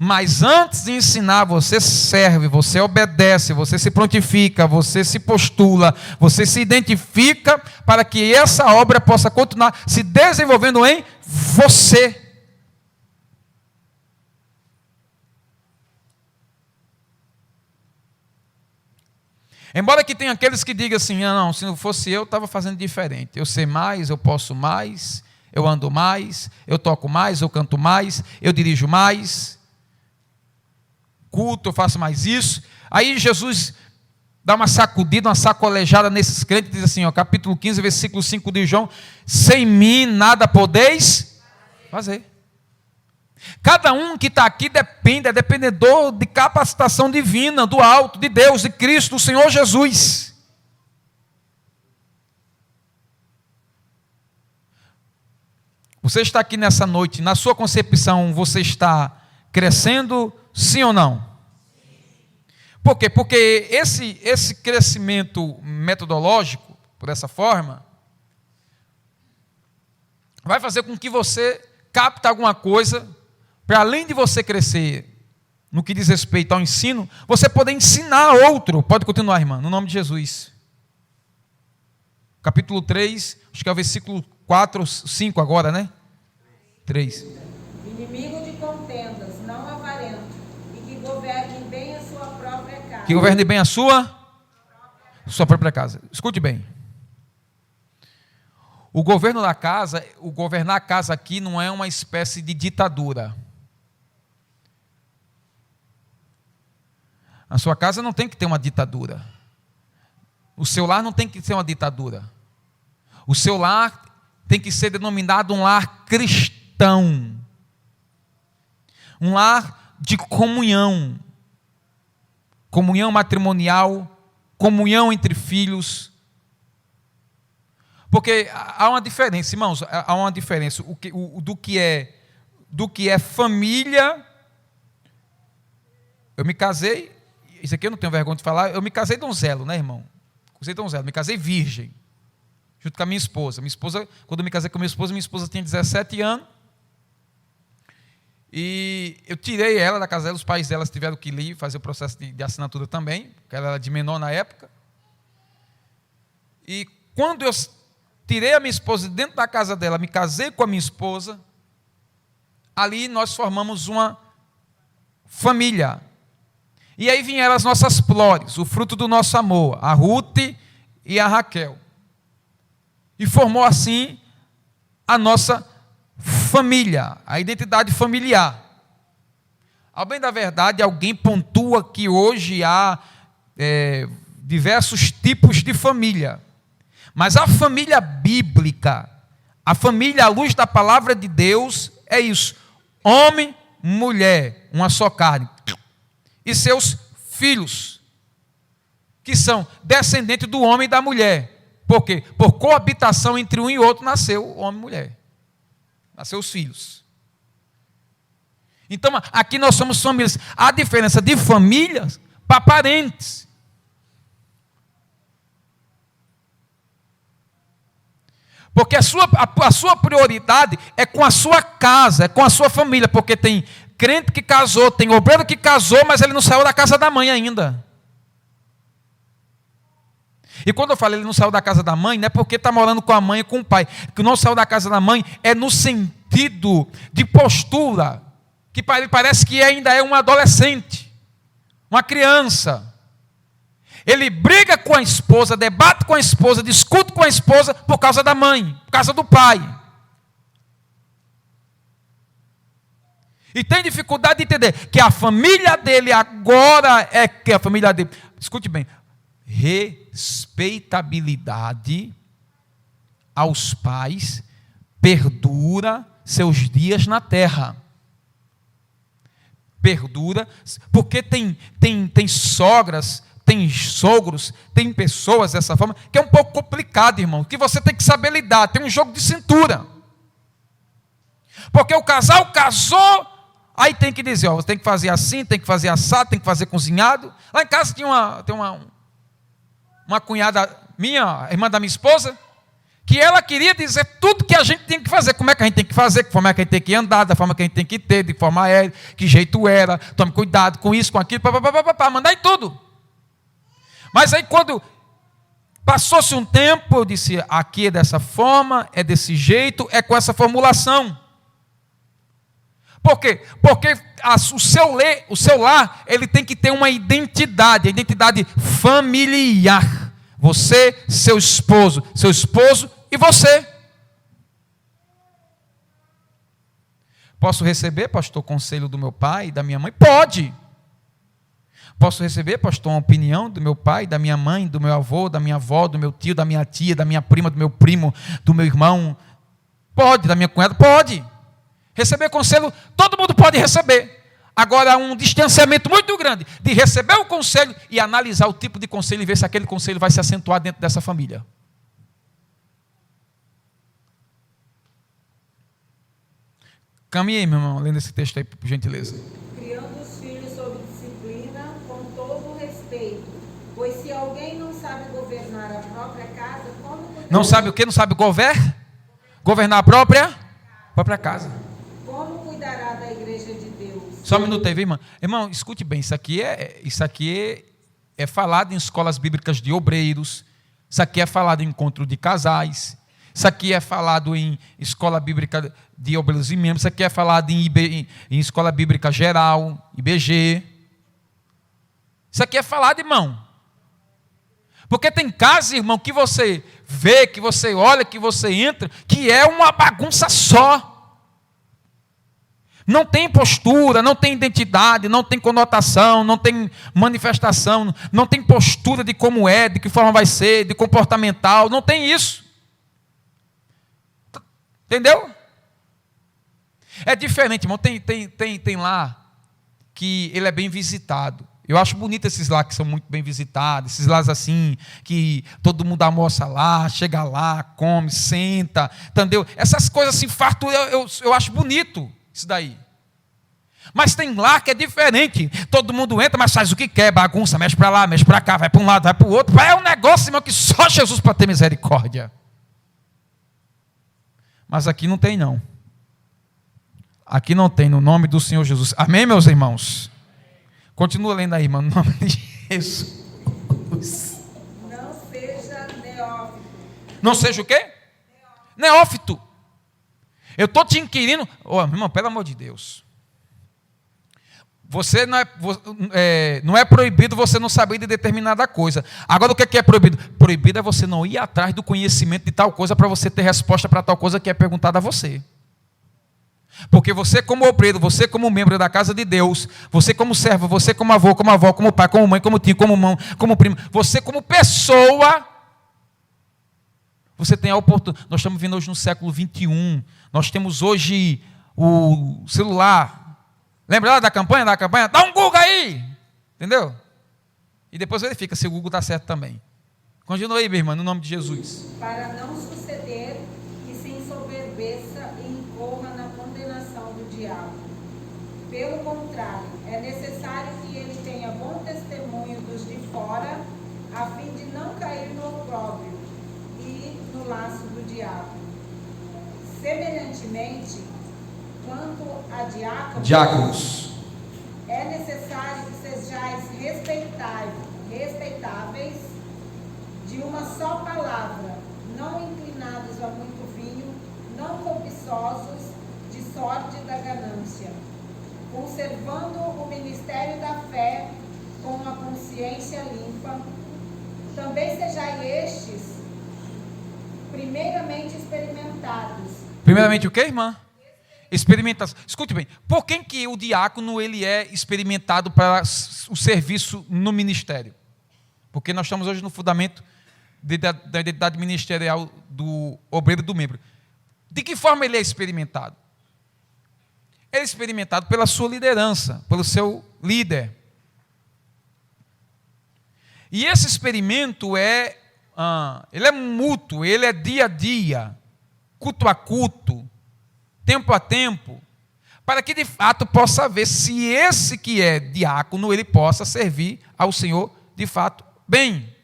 Speaker 1: Mas antes de ensinar, você serve, você obedece, você se prontifica, você se postula, você se identifica para que essa obra possa continuar se desenvolvendo em você. Embora que tenha aqueles que digam assim, não, se não fosse eu estava fazendo diferente. Eu sei mais, eu posso mais, eu ando mais, eu toco mais, eu canto mais, eu dirijo mais. Culto, eu faço mais isso. Aí Jesus dá uma sacudida, uma sacolejada nesses crentes, diz assim, capítulo 15, versículo 5 de João, sem mim nada podeis fazer. Cada um que está aqui é dependedor de capacitação divina, do alto, de Deus, de Cristo, do Senhor Jesus. Você está aqui nessa noite, na sua concepção, você está crescendo, sim ou não? Por quê? Porque esse crescimento metodológico, por essa forma, vai fazer com que você capte alguma coisa, para além de você crescer no que diz respeito ao ensino, você poder ensinar outro. Pode continuar, irmã, no nome de Jesus. Capítulo 3, acho que é o versículo 4, 5 agora, né? 3.
Speaker 8: Inimigo de contendas, não avarento, e que governe bem a sua própria casa.
Speaker 1: Que governe bem a sua própria casa. Escute bem. O governo da casa, o governar a casa aqui não é uma espécie de ditadura. A sua casa não tem que ter uma ditadura. O seu lar não tem que ser uma ditadura. O seu lar tem que ser denominado um lar cristão. Um lar de comunhão. Comunhão matrimonial, comunhão entre filhos. Porque há uma diferença, irmãos, há uma diferença do que é família. Eu me casei, isso aqui eu não tenho vergonha de falar, eu me casei donzelo, né, irmão? Me casei virgem, junto com a minha esposa. Quando eu me casei com minha esposa tinha 17 anos. E eu tirei ela da casa dela, os pais dela tiveram que ir fazer o processo de assinatura também, porque ela era de menor na época. E quando eu tirei a minha esposa dentro da casa dela, me casei com a minha esposa, ali nós formamos uma família. E aí vieram as nossas flores, o fruto do nosso amor, a Ruth e a Raquel. E formou assim a nossa família, a identidade familiar. Ao bem da verdade, alguém pontua que hoje há diversos tipos de família. Mas a família bíblica, a família à luz da palavra de Deus, é isso: homem, mulher, uma só carne, e seus filhos, que são descendentes do homem e da mulher. Por quê? Por coabitação entre um e outro nasceu o homem e mulher, nasceu os filhos. Então aqui nós somos famílias. Há diferença de famílias para parentes. Porque a sua prioridade é com a sua casa, é com a sua família. Porque tem crente que casou, tem obreiro que casou, mas ele não saiu da casa da mãe ainda. E quando eu falo ele não saiu da casa da mãe, não é porque está morando com a mãe e com o pai. Que não saiu da casa da mãe é no sentido de postura, que parece que ainda é um adolescente, uma criança. Ele briga com a esposa, debate com a esposa, discute com a esposa por causa da mãe, por causa do pai. E tem dificuldade de entender que a família dele agora é que a família dele. Escute bem. Respeitabilidade aos pais perdura seus dias na terra. Perdura, porque tem sogras, tem sogros, tem pessoas dessa forma, que é um pouco complicado, irmão, que você tem que saber lidar, tem um jogo de cintura. Porque o casal casou, aí tem que dizer, você tem que fazer assim, tem que fazer assado, tem que fazer cozinhado. Lá em casa tem uma cunhada minha, irmã da minha esposa, que ela queria dizer tudo que a gente tem que fazer, como é que a gente tem que fazer, que forma é que a gente tem que andar, da forma que a gente tem que ter, de forma aérea, que jeito era, tome cuidado com isso, com aquilo, mandar em tudo. Mas aí quando passou-se um tempo, eu disse, aqui é dessa forma, é desse jeito, é com essa formulação. Por quê? Porque o seu lar, ele tem que ter uma identidade, a identidade familiar. Você, seu esposo e você. Posso receber, pastor, conselho do meu pai e da minha mãe? Pode. Posso receber, pastor, uma opinião do meu pai, da minha mãe, do meu avô, da minha avó, do meu tio, da minha tia, da minha prima, do meu primo, do meu irmão? Pode, da minha cunhada? Pode. Receber conselho, todo mundo pode receber. Agora, há um distanciamento muito grande de receber o conselho e analisar o tipo de conselho e ver se aquele conselho vai se acentuar dentro dessa família. Caminhe aí, meu irmão, lendo esse texto aí, por gentileza.
Speaker 8: Criando os filhos sob disciplina, com todo respeito. Pois se alguém não sabe governar a própria casa, como poderá...
Speaker 1: Não sabe o quê? Não sabe governar a própria casa.
Speaker 8: Como cuidará da igreja de Deus?
Speaker 1: Só um minuto aí, viu, irmão? Irmão, escute bem, isso aqui é falado em escolas bíblicas de obreiros, isso aqui é falado em encontro de casais, isso aqui é falado em escola bíblica de obreiros e membros, isso aqui é falado em escola bíblica geral, IBG. Isso aqui é falado, irmão. Porque tem casa, irmão, que você vê, que você olha, que você entra, que é uma bagunça só. Não tem postura, não tem identidade, não tem conotação, não tem manifestação, não tem postura de como é, de que forma vai ser, de comportamental, não tem isso. Entendeu? É diferente, irmão. Tem lá que ele é bem visitado. Eu acho bonito esses lá que são muito bem visitados, esses lá assim, que todo mundo almoça lá, chega lá, come, senta, entendeu? Essas coisas assim, farto, eu acho bonito isso daí. Mas tem lá que é diferente, todo mundo entra, mas faz o que quer, bagunça, mexe para lá, mexe para cá, vai para um lado, vai para o outro, é um negócio, irmão, que só Jesus para ter misericórdia. Mas aqui não tem não. Aqui não tem, no nome do Senhor Jesus. Amém, meus irmãos? Continua lendo aí, irmão, no nome de Jesus.
Speaker 8: Não seja neófito.
Speaker 1: Não seja o quê? Neófito. Eu estou te inquirindo. Meu irmão, pelo amor de Deus. Você não é proibido você não saber de determinada coisa. Agora, o que é proibido? Proibido é você não ir atrás do conhecimento de tal coisa para você ter resposta para tal coisa que é perguntada a você. Porque você como obreiro, você como membro da casa de Deus, você como servo, você como avô, como avó, como pai, como mãe, como tio, como mão, como primo, você como pessoa, você tem a oportunidade. Nós estamos vivendo hoje no século 21. Nós temos hoje o celular. Lembra lá da campanha? Dá um Google aí! Entendeu? E depois verifica se o Google está certo também. Continua aí, minha irmã, no nome de Jesus.
Speaker 8: Para não suceder que se ensoberbeça e incorra na condenação do diabo. Pelo contrário, é necessário que ele tenha bom testemunho dos de fora, a fim de não cair no opróbrio e no laço do diabo. Semelhantemente, quanto a diáconos, é necessário que sejais respeitáveis de uma só palavra, não inclinados a muito vinho, não cobiçosos de sorte da ganância, conservando o ministério da fé com uma consciência limpa. Também sejais estes primeiramente experimentados.
Speaker 1: Primeiramente o que, irmã? Experimentação. Escute bem, por que o diácono ele é experimentado para o serviço no ministério? Porque nós estamos hoje no fundamento da identidade ministerial do obreiro e do membro. De que forma ele é experimentado? Ele é experimentado pela sua liderança, pelo seu líder. E esse experimento ele é mútuo, ele é dia a dia, culto a culto, tempo a tempo, para que de fato possa ver se esse que é diácono, ele possa servir ao Senhor de fato bem.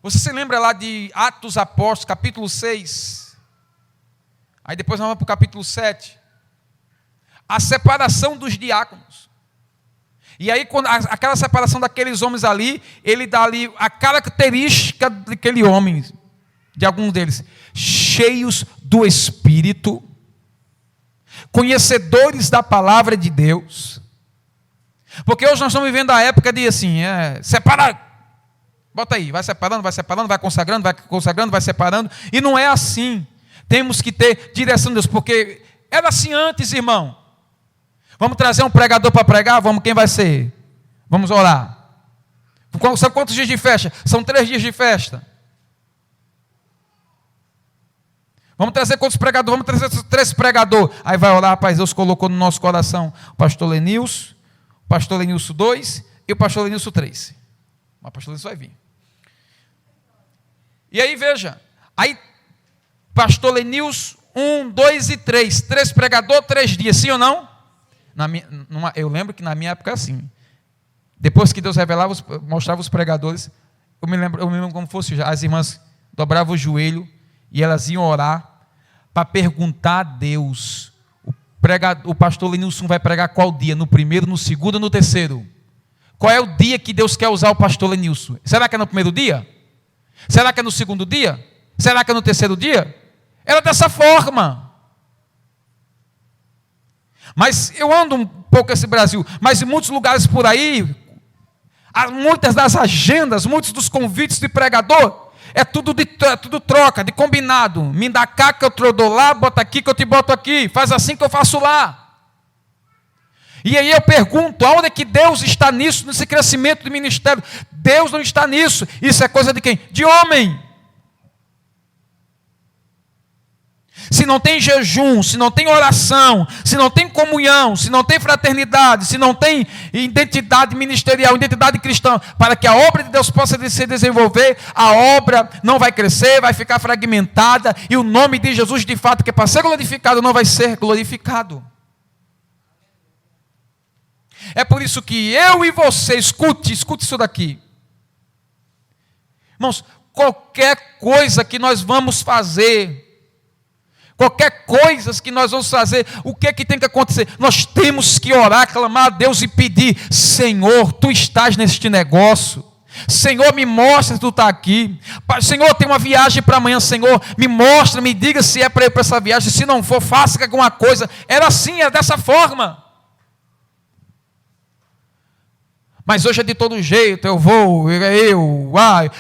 Speaker 1: Você se lembra lá de Atos Apóstolos, capítulo 6? Aí depois nós vamos para o capítulo 7. A separação dos diáconos. E aí, quando aquela separação daqueles homens ali, ele dá ali a característica daquele homem, de alguns deles, cheios do Espírito, conhecedores da palavra de Deus. Porque hoje nós estamos vivendo a época de assim, separar. Bota aí, vai separando, vai consagrando, vai separando. E não é assim. Temos que ter direção de Deus, porque era assim antes, irmão. Vamos trazer um pregador para pregar? Vamos, quem vai ser? Vamos orar. São quantos dias de festa? São 3 dias de festa. Vamos trazer quantos pregadores? Vamos trazer 3 pregadores. Aí vai orar, rapaz, Deus colocou no nosso coração o pastor Lenilson 2 e o pastor Lenilson 3. Mas o pastor Lenilson vai vir. E aí veja, aí pastor Lenilson 1, 2 e 3. 3 pregadores, 3 dias, sim ou não? Eu lembro que na minha época assim. Depois que Deus revelava, mostrava os pregadores, eu me lembro como fosse já. As irmãs dobravam o joelho e elas iam orar para perguntar a Deus. O pastor Lenilson vai pregar qual dia? No primeiro, no segundo ou no terceiro? Qual é o dia que Deus quer usar o pastor Lenilson? Será que é no primeiro dia? Será que é no segundo dia? Será que é no terceiro dia? Era dessa forma. Mas eu ando um pouco esse Brasil, mas em muitos lugares por aí, muitas das agendas, muitos dos convites de pregador, é tudo troca, de combinado. Me dá cá que eu te dou lá, bota aqui que eu te boto aqui, faz assim que eu faço lá. E aí eu pergunto, aonde é que Deus está nisso, nesse crescimento do ministério? Deus não está nisso. Isso é coisa de quem? De homem. Se não tem jejum, se não tem oração, se não tem comunhão, se não tem fraternidade, se não tem identidade ministerial, identidade cristã, para que a obra de Deus possa se desenvolver, a obra não vai crescer, vai ficar fragmentada, e o nome de Jesus, de fato, que é para ser glorificado, não vai ser glorificado. É por isso que eu e você, escute isso daqui. Irmãos, qualquer coisa que nós vamos fazer, o que é que tem que acontecer? Nós temos que orar, clamar a Deus e pedir: Senhor, Tu estás neste negócio. Senhor, me mostra se Tu está aqui. Senhor, tem uma viagem para amanhã. Senhor, me mostra, me diga se é para ir para essa viagem. Se não for, faça alguma coisa. Era assim, era dessa forma. Mas hoje é de todo jeito,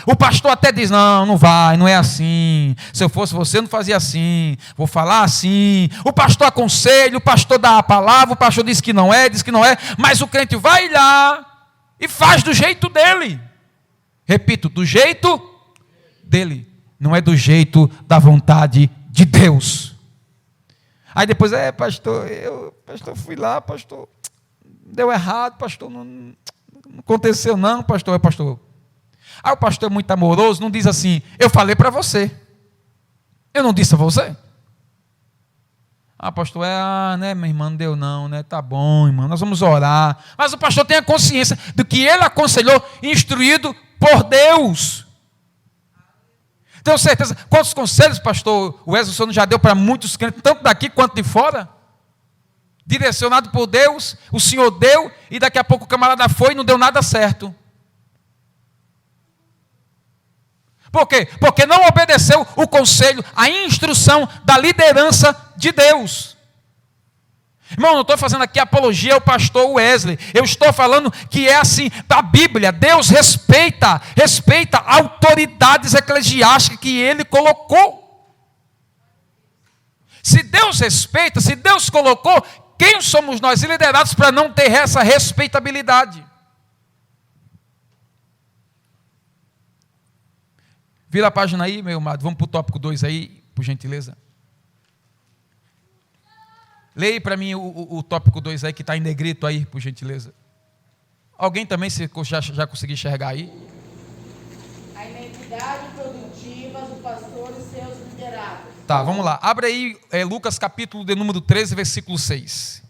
Speaker 1: o pastor até diz, não vai, não é assim, se eu fosse você eu não fazia assim, vou falar assim, o pastor aconselha, o pastor dá a palavra, o pastor diz que não é, mas o crente vai lá e faz do jeito dele, repito, do jeito dele, não é do jeito da vontade de Deus. Aí depois, pastor, fui lá, pastor, deu errado, pastor, não aconteceu não, pastor. Aí o pastor é muito amoroso, não diz assim, eu falei para você. Eu não disse a você? Pastor, né, minha irmã, não deu não, né? Tá bom, irmão, nós vamos orar. Mas o pastor tem a consciência do que ele aconselhou, instruído por Deus. Tenho certeza, quantos conselhos, pastor Wesley, o senhor já deu para muitos crentes, tanto daqui quanto de fora? Direcionado por Deus, o Senhor deu, e daqui a pouco o camarada foi e não deu nada certo. Por quê? Porque não obedeceu o conselho, a instrução da liderança de Deus. Irmão, não estou fazendo aqui apologia ao pastor Wesley, eu estou falando que é assim, da Bíblia, Deus respeita autoridades eclesiásticas que Ele colocou. Se Deus respeita, se Deus colocou, quem somos nós liderados para não ter essa respeitabilidade? Vira a página aí, meu amado. Vamos para o tópico 2 aí, por gentileza. Leia para mim o tópico 2 aí, que está em negrito aí, por gentileza. Alguém também já conseguiu enxergar aí?
Speaker 3: A identidade produtiva do pastor e seus liderados.
Speaker 1: Tá, vamos lá. Abre aí Lucas capítulo de número 13, versículo 6.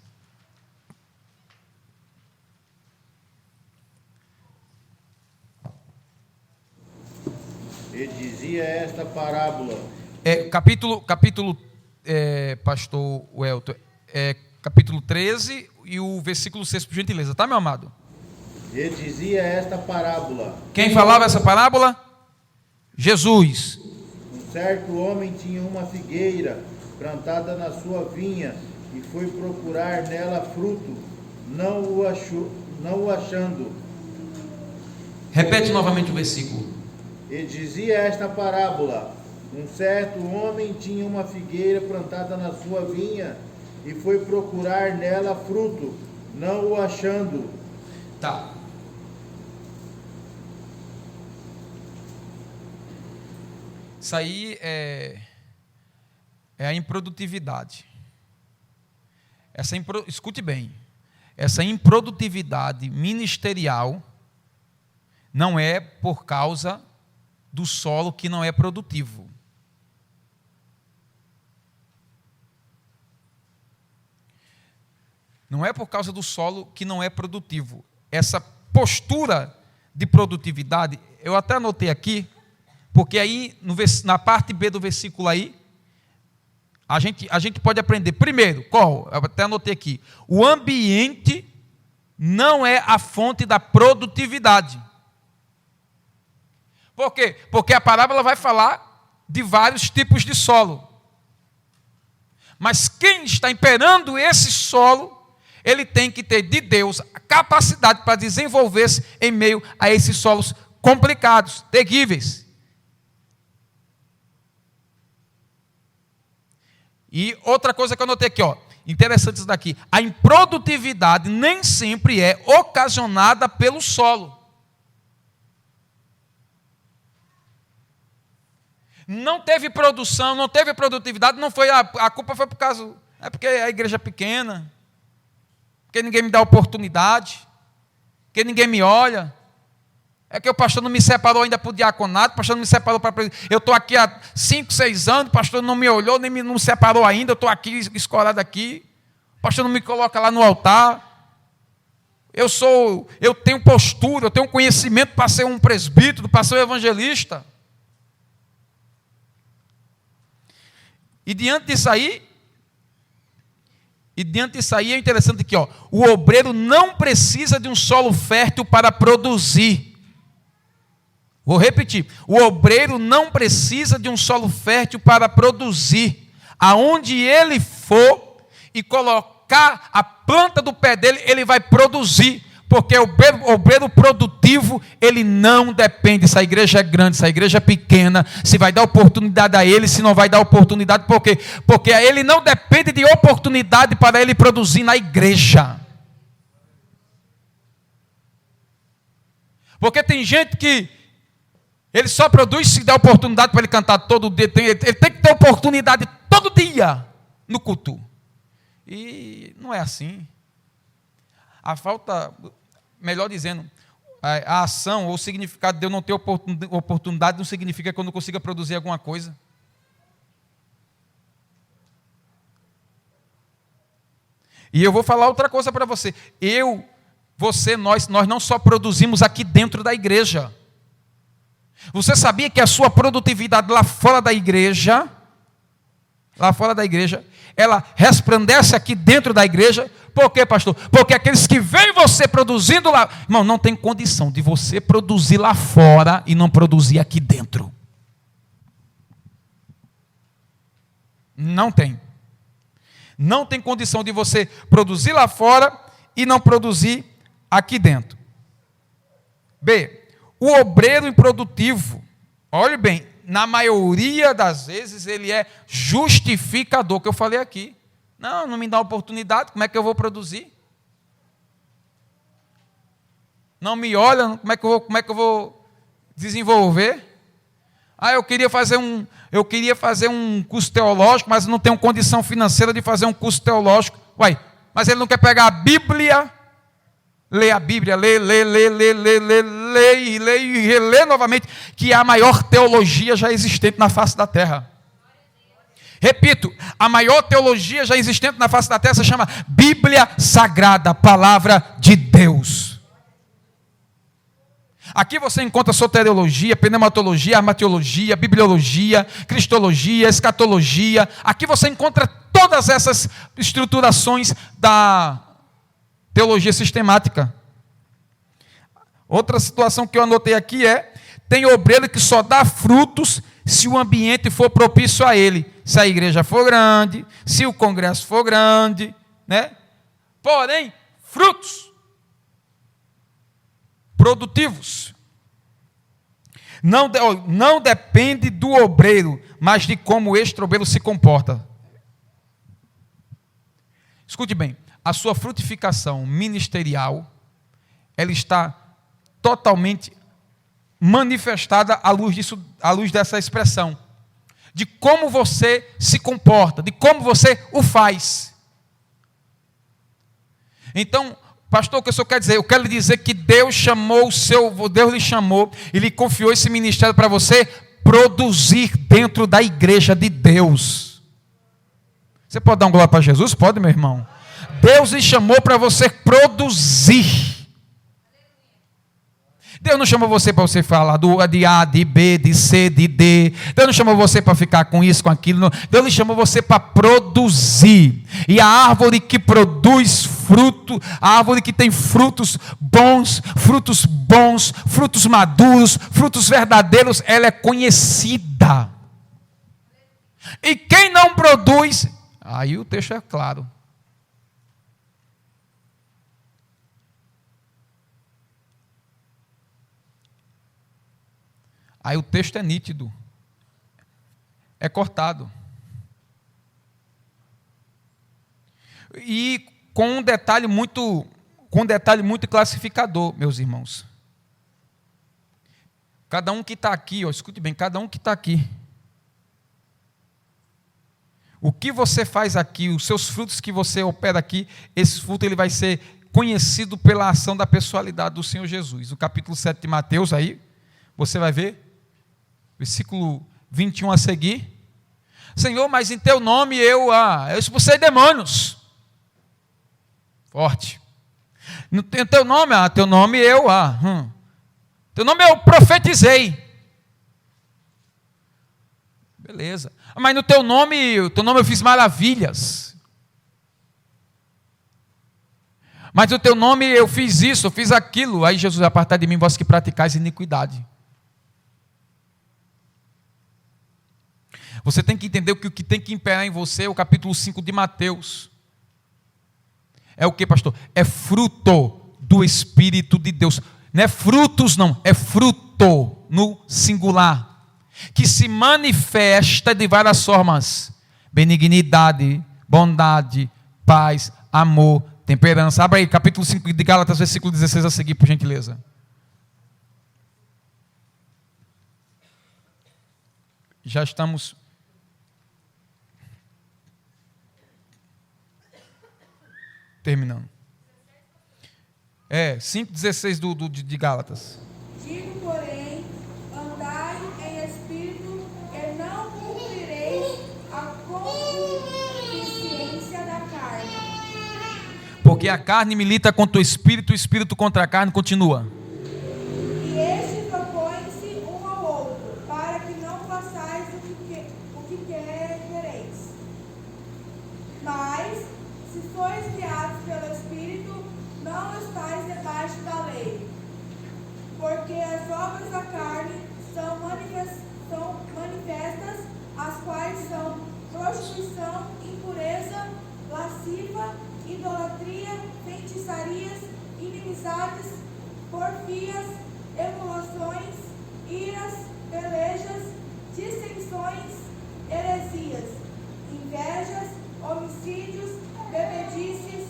Speaker 6: E dizia esta parábola.
Speaker 1: Pastor Welton, capítulo 13 e o versículo 6, por gentileza, tá, meu amado?
Speaker 6: E dizia esta parábola.
Speaker 1: Quem falava essa parábola? Jesus.
Speaker 6: Um certo homem tinha uma figueira plantada na sua vinha e foi procurar nela fruto, não o achando.
Speaker 1: Repete novamente o versículo.
Speaker 6: E dizia esta parábola: um certo homem tinha uma figueira plantada na sua vinha e foi procurar nela fruto, não o achando.
Speaker 1: Tá. Isso aí é a improdutividade. Escute bem, essa improdutividade ministerial não é por causa do solo que não é produtivo. Não é por causa do solo que não é produtivo. Essa postura de produtividade, eu até anotei aqui, porque aí na parte B do versículo aí, a gente pode aprender. Primeiro, qual? Eu até anotei aqui. O ambiente não é a fonte da produtividade. Por quê? Porque a parábola vai falar de vários tipos de solo. Mas quem está imperando esse solo, ele tem que ter de Deus a capacidade para desenvolver-se em meio a esses solos complicados, terríveis. E outra coisa que eu notei aqui, interessante isso daqui. A improdutividade nem sempre é ocasionada pelo solo. Não teve produção, não teve produtividade, não foi a culpa foi por causa, porque a igreja é pequena, porque ninguém me dá oportunidade, porque ninguém me olha. É que o pastor não me separou ainda para o diaconato, o pastor não me separou para... Eu estou aqui há 5, 6 anos, o pastor não me olhou, nem não me separou ainda, eu estou aqui, escorado aqui, o pastor não me coloca lá no altar. Eu tenho postura, eu tenho conhecimento para ser um presbítero, para ser um evangelista. E diante disso aí é interessante aqui, o obreiro não precisa de um solo fértil para produzir. Vou repetir, o obreiro não precisa de um solo fértil para produzir. Aonde ele for e colocar a planta do pé dele, ele vai produzir. Porque o obreiro produtivo, ele não depende se a igreja é grande, se a igreja é pequena, se vai dar oportunidade a ele, se não vai dar oportunidade. Por quê? Porque ele não depende de oportunidade para ele produzir na igreja. Porque tem gente que ele só produz se der oportunidade para ele cantar todo dia. Ele tem que ter oportunidade todo dia no culto. E não é assim. A falta, melhor dizendo, a ação ou o significado de eu não ter oportunidade não significa que eu não consiga produzir alguma coisa. E eu vou falar outra coisa para você. Nós não só produzimos aqui dentro da igreja. Você sabia que a sua produtividade lá fora da igreja, ela resplandece aqui dentro da igreja? Por quê, pastor? Porque aqueles que veem você produzindo lá, irmão, não tem condição de você produzir lá fora e não produzir aqui dentro. Não tem. Não tem condição de você produzir lá fora e não produzir aqui dentro. B. O obreiro improdutivo, olhe bem, na maioria das vezes ele é justificador, que eu falei aqui. Não me dá oportunidade, como é que eu vou produzir? Não me olha, como é que eu vou desenvolver? Eu queria fazer um curso teológico, mas não tenho condição financeira de fazer um curso teológico. Mas ele não quer pegar a Bíblia, ler a Bíblia, ler e reler novamente, que é a maior teologia já existente na face da terra. Repito, a maior teologia já existente na face da terra se chama Bíblia Sagrada, Palavra de Deus. Aqui você encontra soteriologia, pneumatologia, armatiologia, bibliologia, cristologia, escatologia. Aqui você encontra todas essas estruturações da teologia sistemática. Outra situação que eu anotei aqui tem obreiro que só dá frutos se o ambiente for propício a ele. Se a igreja for grande, se o congresso for grande, né? Porém, frutos produtivos. Não depende do obreiro, mas de como este obreiro se comporta. Escute bem, a sua frutificação ministerial, ela está totalmente manifestada à luz dessa expressão. de como você se comporta, de como você o faz. Então, pastor, o que o senhor quer dizer? Eu quero lhe dizer que Deus lhe chamou e lhe confiou esse ministério para você produzir dentro da igreja de Deus. Você pode dar um glória para Jesus? Pode, meu irmão. Deus lhe chamou para você produzir. Deus não chamou você para você falar de A, de B, de C, de D. Deus não chamou você para ficar com isso, com aquilo. Não. Deus lhe chamou você para produzir. E a árvore que produz fruto, a árvore que tem frutos bons, frutos maduros, frutos verdadeiros, ela é conhecida. E quem não produz, aí o texto é claro. Aí o texto é nítido, é cortado. E com um detalhe muito classificador, meus irmãos. Cada um que está aqui, escute bem, cada um que está aqui. O que você faz aqui, os seus frutos que você opera aqui, esse fruto ele vai ser conhecido pela ação da pessoalidade do Senhor Jesus. O capítulo 7 de Mateus aí, você vai ver. Versículo 21 a seguir. Senhor, mas em teu nome eu expulsei demônios. Forte. No teu nome, teu nome eu Teu nome eu profetizei. Beleza. Mas no teu nome eu fiz maravilhas. Mas no teu nome eu fiz isso, eu fiz aquilo. Aí Jesus, apartai de mim, vós que praticais iniquidade. Você tem que entender que o que tem que imperar em você é o capítulo 5 de Mateus. É o que, pastor? É fruto do Espírito de Deus. Não é frutos, não. É fruto no singular. Que se manifesta de várias formas. Benignidade, bondade, paz, amor, temperança. Abra aí, capítulo 5 de Gálatas, versículo 16 a seguir, por gentileza. Já estamos... terminando. 5,16 de Gálatas.
Speaker 3: Digo, porém, andai em espírito e não cumprireis a concupiscência da carne.
Speaker 1: Porque a carne milita contra o espírito contra a carne, continua.
Speaker 3: E estes opõem-se um ao outro, para que não façais o que quereis. Mas, se sois guiados pelo Espírito, não estáis debaixo da lei. Porque as obras da carne são manifestas, as quais são prostituição, impureza, lasciva, idolatria, feitiçarias, inimizades, porfias, emulações, iras, pelejas, dissensões, heresias, invejas, homicídios, bebedices,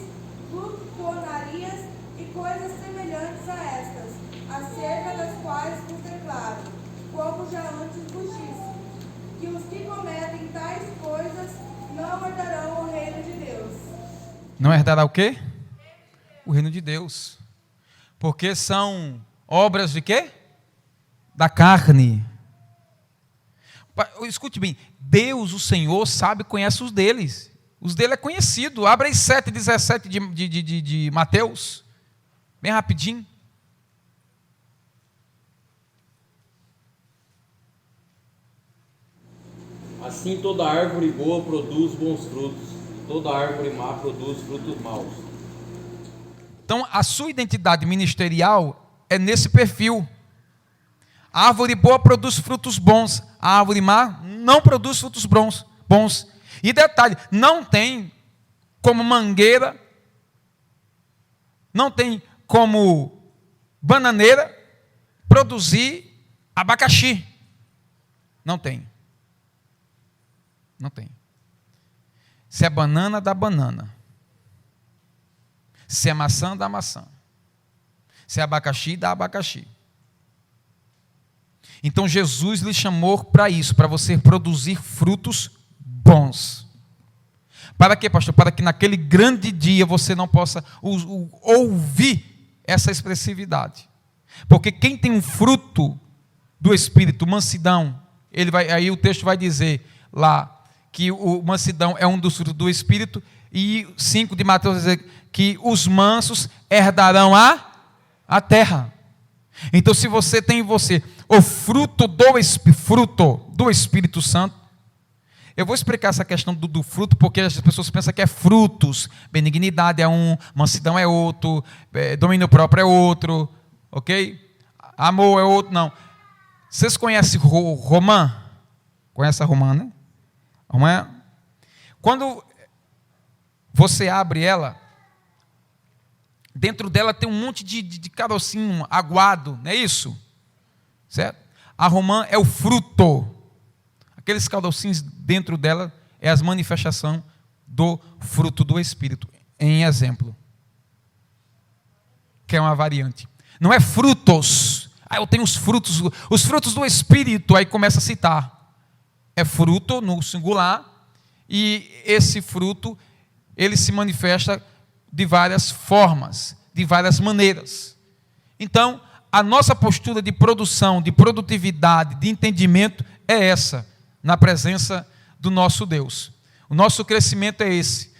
Speaker 3: glutonarias e coisas semelhantes a estas, acerca das quais vos declaro, como já antes vos disse, que os que cometem tais coisas não herdarão o reino de Deus.
Speaker 1: Não herdará o quê? O reino de Deus. Porque são obras de quê? Da carne. Escute bem, Deus, o Senhor, sabe e conhece os deles. Os dele é conhecido. Abra aí 7,17 de Mateus. Bem rapidinho.
Speaker 5: Assim toda árvore boa produz bons frutos, toda árvore má produz frutos maus.
Speaker 1: Então, a sua identidade ministerial é nesse perfil. A árvore boa produz frutos bons, a árvore má não produz frutos bons. E detalhe, não tem como mangueira, não tem como bananeira produzir abacaxi. Não tem. Não tem. Se é banana, dá banana. Se é maçã, dá maçã. Se é abacaxi, dá abacaxi. Então Jesus lhe chamou para isso, para você produzir frutos bons. Para quê, pastor? Para que naquele grande dia você não possa ouvir essa expressividade. Porque quem tem um fruto do Espírito, mansidão, aí o texto vai dizer lá que o mansidão é um dos frutos do Espírito, e 5 de Mateus vai dizer que os mansos herdarão a terra. Então, se você tem em você o fruto do Espírito Santo, eu vou explicar essa questão do fruto, porque as pessoas pensam que é frutos. Benignidade é um, mansidão é outro, domínio próprio é outro, ok? Amor é outro, não. Vocês conhecem romã? Conhece a romã, né? Romã? Quando você abre ela, dentro dela tem um monte de carocinho aguado, não é isso? Certo? A romã é o fruto. Aqueles carocinhos dentro dela é as manifestações do fruto do Espírito. Em exemplo, que é uma variante. Não é frutos. Eu tenho os frutos do Espírito, aí começa a citar. É fruto no singular, e esse fruto, ele se manifesta de várias formas, de várias maneiras. Então, a nossa postura de produção, de produtividade, de entendimento é essa, na presença do nosso Deus. O nosso crescimento é esse.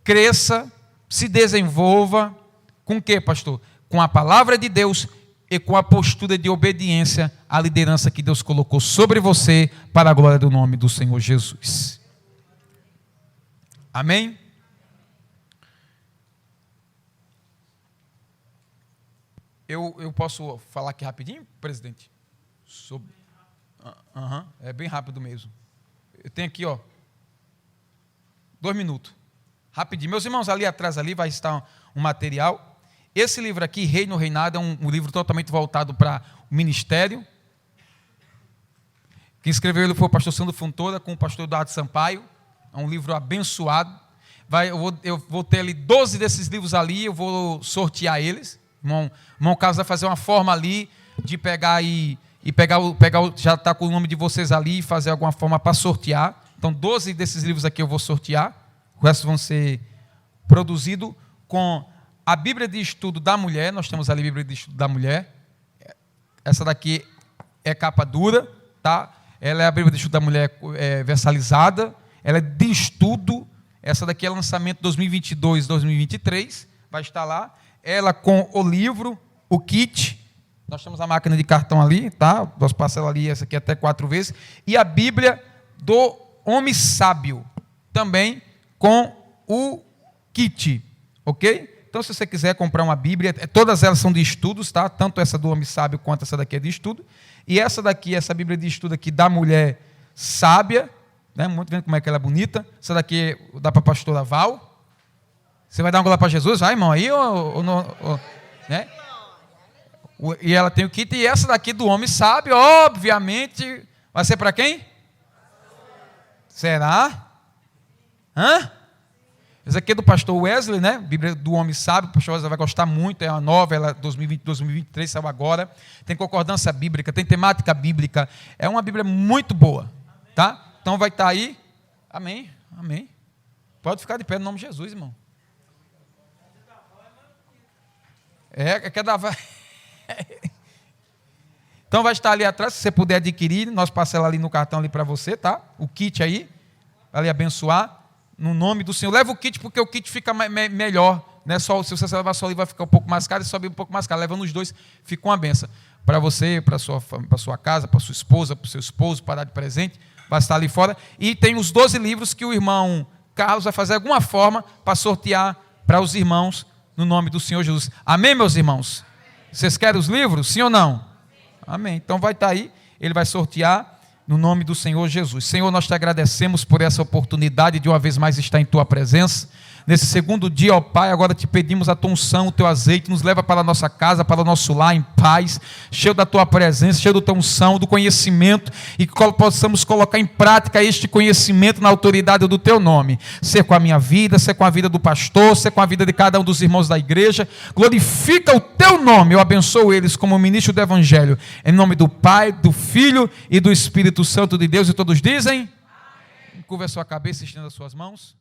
Speaker 1: Cresça, se desenvolva, com o quê, pastor? Com a palavra de Deus e com a postura de obediência à liderança que Deus colocou sobre você, para a glória do nome do Senhor Jesus. Amém? Eu posso falar aqui rapidinho, presidente? É bem rápido mesmo. Eu tenho aqui, 2 minutos. Rapidinho. Meus irmãos, ali atrás vai estar um material. Esse livro aqui, Reino Reinado, é um livro totalmente voltado para o ministério. Quem escreveu ele foi o pastor Sandro Fontoura com o pastor Eduardo Sampaio. É um livro abençoado. Eu vou ter ali 12 desses livros ali, eu vou sortear eles. Irmão Carlos vai fazer uma forma ali de pegar já está com o nome de vocês ali, e fazer alguma forma para sortear. Então, 12 desses livros aqui eu vou sortear. O resto vão ser produzidos com a Bíblia de Estudo da Mulher. Nós temos ali a Bíblia de Estudo da Mulher. Essa daqui é capa dura, tá? Ela é a Bíblia de Estudo da Mulher versalizada. Ela é de estudo. Essa daqui é lançamento 2022, 2023. Vai estar lá. Ela com o livro, o kit. Nós temos a máquina de cartão ali, tá? Nós parcelas ali, essa aqui até 4 vezes. E a Bíblia do Homem Sábio, também com o kit, ok? Então, se você quiser comprar uma Bíblia, todas elas são de estudos, tá? Tanto essa do Homem Sábio quanto essa daqui é de estudo. E essa daqui, essa Bíblia de estudo aqui da Mulher Sábia, né? Muito vendo como é que ela é bonita. Essa daqui dá para a pastora Val. Você vai dar uma glória para Jesus? Vai, irmão, aí ou né? E ela tem o kit. E essa daqui do Homem Sábio, obviamente, vai ser para quem? Será? Essa aqui é do pastor Wesley, né? Bíblia do Homem Sábio. O pastor Wesley vai gostar muito. É uma nova, ela 2020, 2023, saiu agora. Tem concordância bíblica, tem temática bíblica. É uma Bíblia muito boa, tá? Então vai estar aí. Amém, amém. Pode ficar de pé no nome de Jesus, irmão. Quer dar... Então vai estar ali atrás, se você puder adquirir, nós parcelamos ali no cartão ali para você, tá? O kit aí, para lhe abençoar, no nome do Senhor. Leva o kit, porque o kit fica melhor, né? Só, se você levar só ali vai ficar um pouco mais caro, e sobe um pouco mais caro. Levando os dois, fica uma benção. Para você, para sua casa, para sua esposa, para o seu esposo, para dar de presente, vai estar ali fora. E tem os 12 livros que o irmão Carlos vai fazer alguma forma para sortear para os irmãos, no nome do Senhor Jesus. Amém, meus irmãos? Vocês querem os livros? Sim ou não? Amém. Então vai estar aí, ele vai sortear no nome do Senhor Jesus. Senhor, nós te agradecemos por essa oportunidade de uma vez mais estar em tua presença. Nesse segundo dia, ó Pai, agora te pedimos a tua unção, o teu azeite, nos leva para a nossa casa, para o nosso lar em paz, cheio da tua presença, cheio da tua unção, do conhecimento, e que possamos colocar em prática este conhecimento na autoridade do teu nome. Ser com a minha vida, ser com a vida do pastor, ser com a vida de cada um dos irmãos da igreja. Glorifica o teu nome, eu abençoo eles como ministro do evangelho, em nome do Pai, do Filho e do Espírito Santo de Deus. E todos dizem: curva a sua cabeça e estenda as suas mãos.